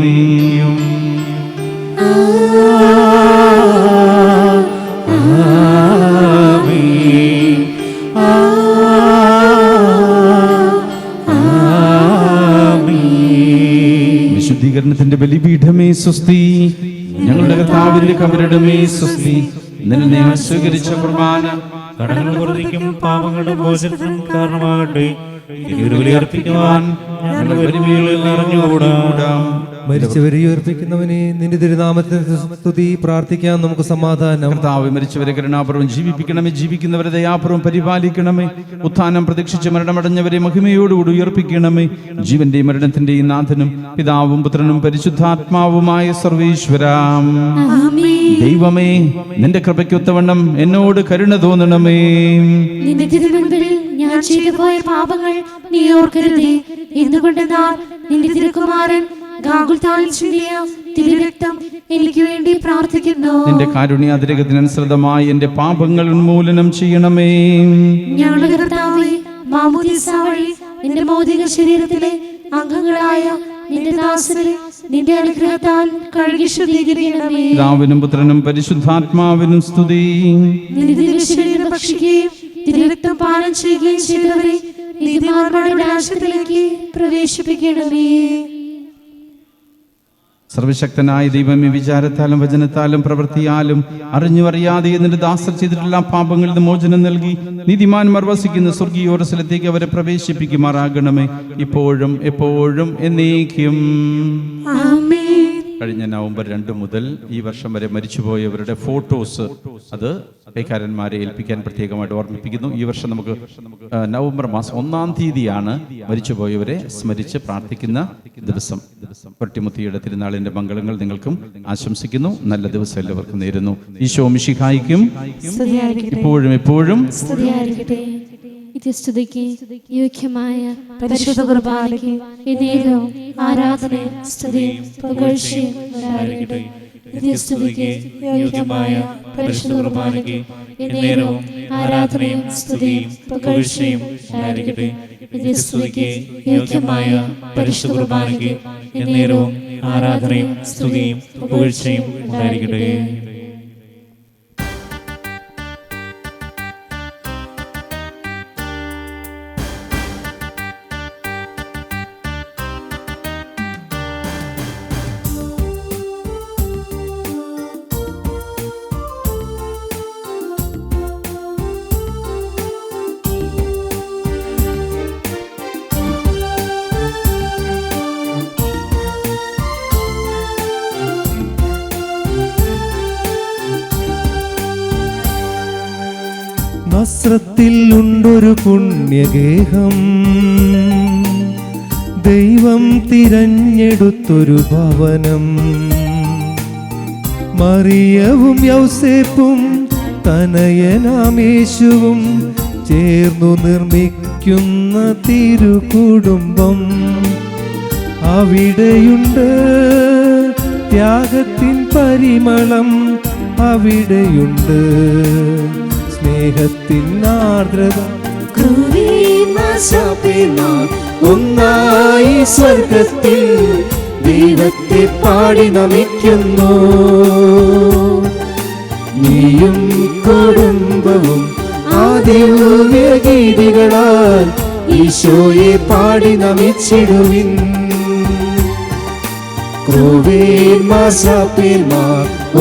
വിശുദ്ധീകരണത്തിന്റെ ബലിപീഠമേ സ്വസ്തി, ഞങ്ങളുടെ കർത്താവിന്റെ കബറിടമേ സ്വസ്തി. നിന്നെ സ്വീകരിച്ച കുർബാന കടങ്ങൾ വർദ്ധിക്കും പാപങ്ങളുടെ മോചനത്തിനും കാരണമാകട്ടെ. ഒരു ബലിയർപ്പിക്കുവാൻ ഞങ്ങളുടെ പരിമിതികളിൽ നിറഞ്ഞുകൂടാം. മരിച്ചവരെ ഉയർപ്പിക്കുന്നവനെ, നിന്റെ തിരുനാമത്തിന് സ്തുതി. പ്രാർത്ഥിക്കാം നമുക്ക് സമാധാനം. കർത്താവേ, മരിച്ചവരെ കരുണാപൂർവ്വം ജീവിപ്പിക്കണമേ, ജീവിക്കുന്നവരെ ദയാപൂർവ്വം പരിപാലിക്കണമേ. ഉത്ഥാനം പ്രതീക്ഷിച്ച് മരണമടഞ്ഞവരെ മഹിമയോടുകൂടി ഉയർപ്പിക്കണമേ. ജീവന്റെയും മരണത്തിന്റെയും നാഥനും പിതാവും പുത്രനും പരിശുദ്ധാത്മാവുമായ സർവേശ്വരാം ദൈവമേ, നിന്റെ കൃപയ്ക്കൊത്തവണ്ണം എന്നോട് കരുണ തോന്നണമേ. നിന്റെ തിരുമുൻപിൽ ഞാൻ ചെയ്തുപോയ പാപങ്ങൾ നീ ഓർക്കരുതേ. എന്തുകൊണ്ടെന്നാൽ നിന്റെ തിരുക്കുമാരൻ ഗാഗുൽത്തായിൽ ചിന്തിയ തിരുരക്തം എനിക്ക് വേണ്ടി പ്രാർത്ഥിക്കുന്നു. നിന്റെ കാരുണ്യാതിരകത്തിനനുസൃതമായി എന്റെ പാപങ്ങൾ ഉന്മൂലനം ചെയ്യണമേ. ഞങ്ങളുടെ കർത്താവേ, മാമോദീസ വഴി നിന്റെ ഭൗതിക ശരീരത്തിലെ അംഗങ്ങളായ നിന്റെ ദാസനെ നിന്റെ അനുഗ്രഹത്താൽ കഴുകി ശുദ്ധീകരിക്കണമേ. പിതാവിനും പുത്രനും പരിശുദ്ധാത്മാവിനും സ്തുതി. നിന്റെ ദിവശരീരം ഭക്ഷിക്കുകയും തിരുരക്തം പാനം ചെയ്യുകയും ചെയ്തവരെ നീതിമാന്മാരുടെ രാജ്യത്തിലേക്ക് പ്രവേശിപ്പിക്കണമേ. സർവശക്തനായ ദൈവമേ, വിചാരത്താലും വചനത്താലും പ്രവൃത്തിയാലും അറിഞ്ഞു അറിയാതെ നിന്റെ ദാസർ ചെയ്തിട്ടുള്ള പാപങ്ങളിൽ നിന്ന് മോചനം നൽകി നീതിമാന്മാർ വസിക്കുന്ന സ്വർഗീയോരസ്ഥലത്തേക്ക് അവരെ പ്രവേശിപ്പിക്കുമാറാകണമേ, ഇപ്പോഴും എപ്പോഴും എന്നേക്കും. കഴിഞ്ഞ നവംബർ 2 മുതൽ ഈ വർഷം വരെ മരിച്ചുപോയവരുടെ ഫോട്ടോസ് അത് കൈക്കാരന്മാരെ ഏൽപ്പിക്കാൻ പ്രത്യേകമായിട്ട് ഓർമ്മിപ്പിക്കുന്നു. ഈ വർഷം നമുക്ക് നവംബർ മാസം 1-ാം തീയതിയാണ് മരിച്ചുപോയവരെ സ്മരിച്ച് പ്രാർത്ഥിക്കുന്ന ദിവസം. പൊട്ടിമുത്തിയുടെ തിരുനാളിന്റെ മംഗളങ്ങൾ നിങ്ങൾക്കും ആശംസിക്കുന്നു. നല്ല ദിവസം എല്ലാവർക്കും നേരുന്നു. ഈശോ മിശിഹായിക്കും ഇപ്പോഴും എപ്പോഴും നിത്യസ്തുതിക്ക് യോഗ്യമായ പരിശുദ്ധ കുർബാനയ്ക്ക് എന്നേരവും ആരാധനയും സ്തുതിയും പുകഴ്ചയും ഉണ്ടായിരിക്കട്ടെ. നിത്യസ്തുതിക്ക് യോഗ്യമായ പരിശുദ്ധ കുർബാനയ്ക്ക് എന്നേരവും ആരാധനയും സ്തുതിയും പുകഴ്ചയും ഉണ്ടായിരിക്കട്ടെ. നിത്യസ്തുതിക്ക് യോഗ്യമായ പരിശുദ്ധ കുർബാനയ്ക്ക് എന്നേരവും ആരാധനയും സ്തുതിയും പുകഴ്ചയും ഉണ്ടായിരിക്കട്ടെ. നസ്രത്തിൽ ഉണ്ടൊരു പുണ്യഗേഹം, ദൈവം തിരഞ്ഞെടുത്തൊരു ഭവനം. മറിയവും യൗസേപ്പും തനയനാം യേശുവും ചേർന്നു നിർമ്മിക്കുന്ന തിരുകുടുംബം. അവിടെയുണ്ട് ത്യാഗത്തിൻ പരിമളം, അവിടെയുണ്ട് സ്നേഹത്തിൻ ആർദ്രത. ഒന്നായി സ്വർഗത്തിൽ ദൈവത്തെ പാടി നമിക്കുന്നു. നീയും കുടുംബവും ആദിവ്യ ഗീതികളാൽ ഈശോയെ പാടി നമിച്ചിടുവിൻ. ക്രൂവേന്മാർ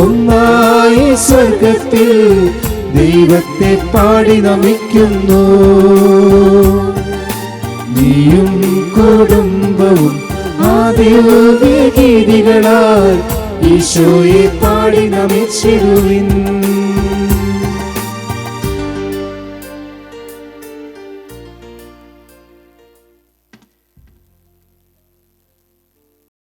ഒന്നായി സ്വർഗത്തിൽ ദൈവത്തെ പാടി നമിക്കുന്നു. നീയും കുടുംബവും ആദിവ്യഗീതികളാൽ ഈശോയെ പാടി നമിച്ചിടുവിൻ.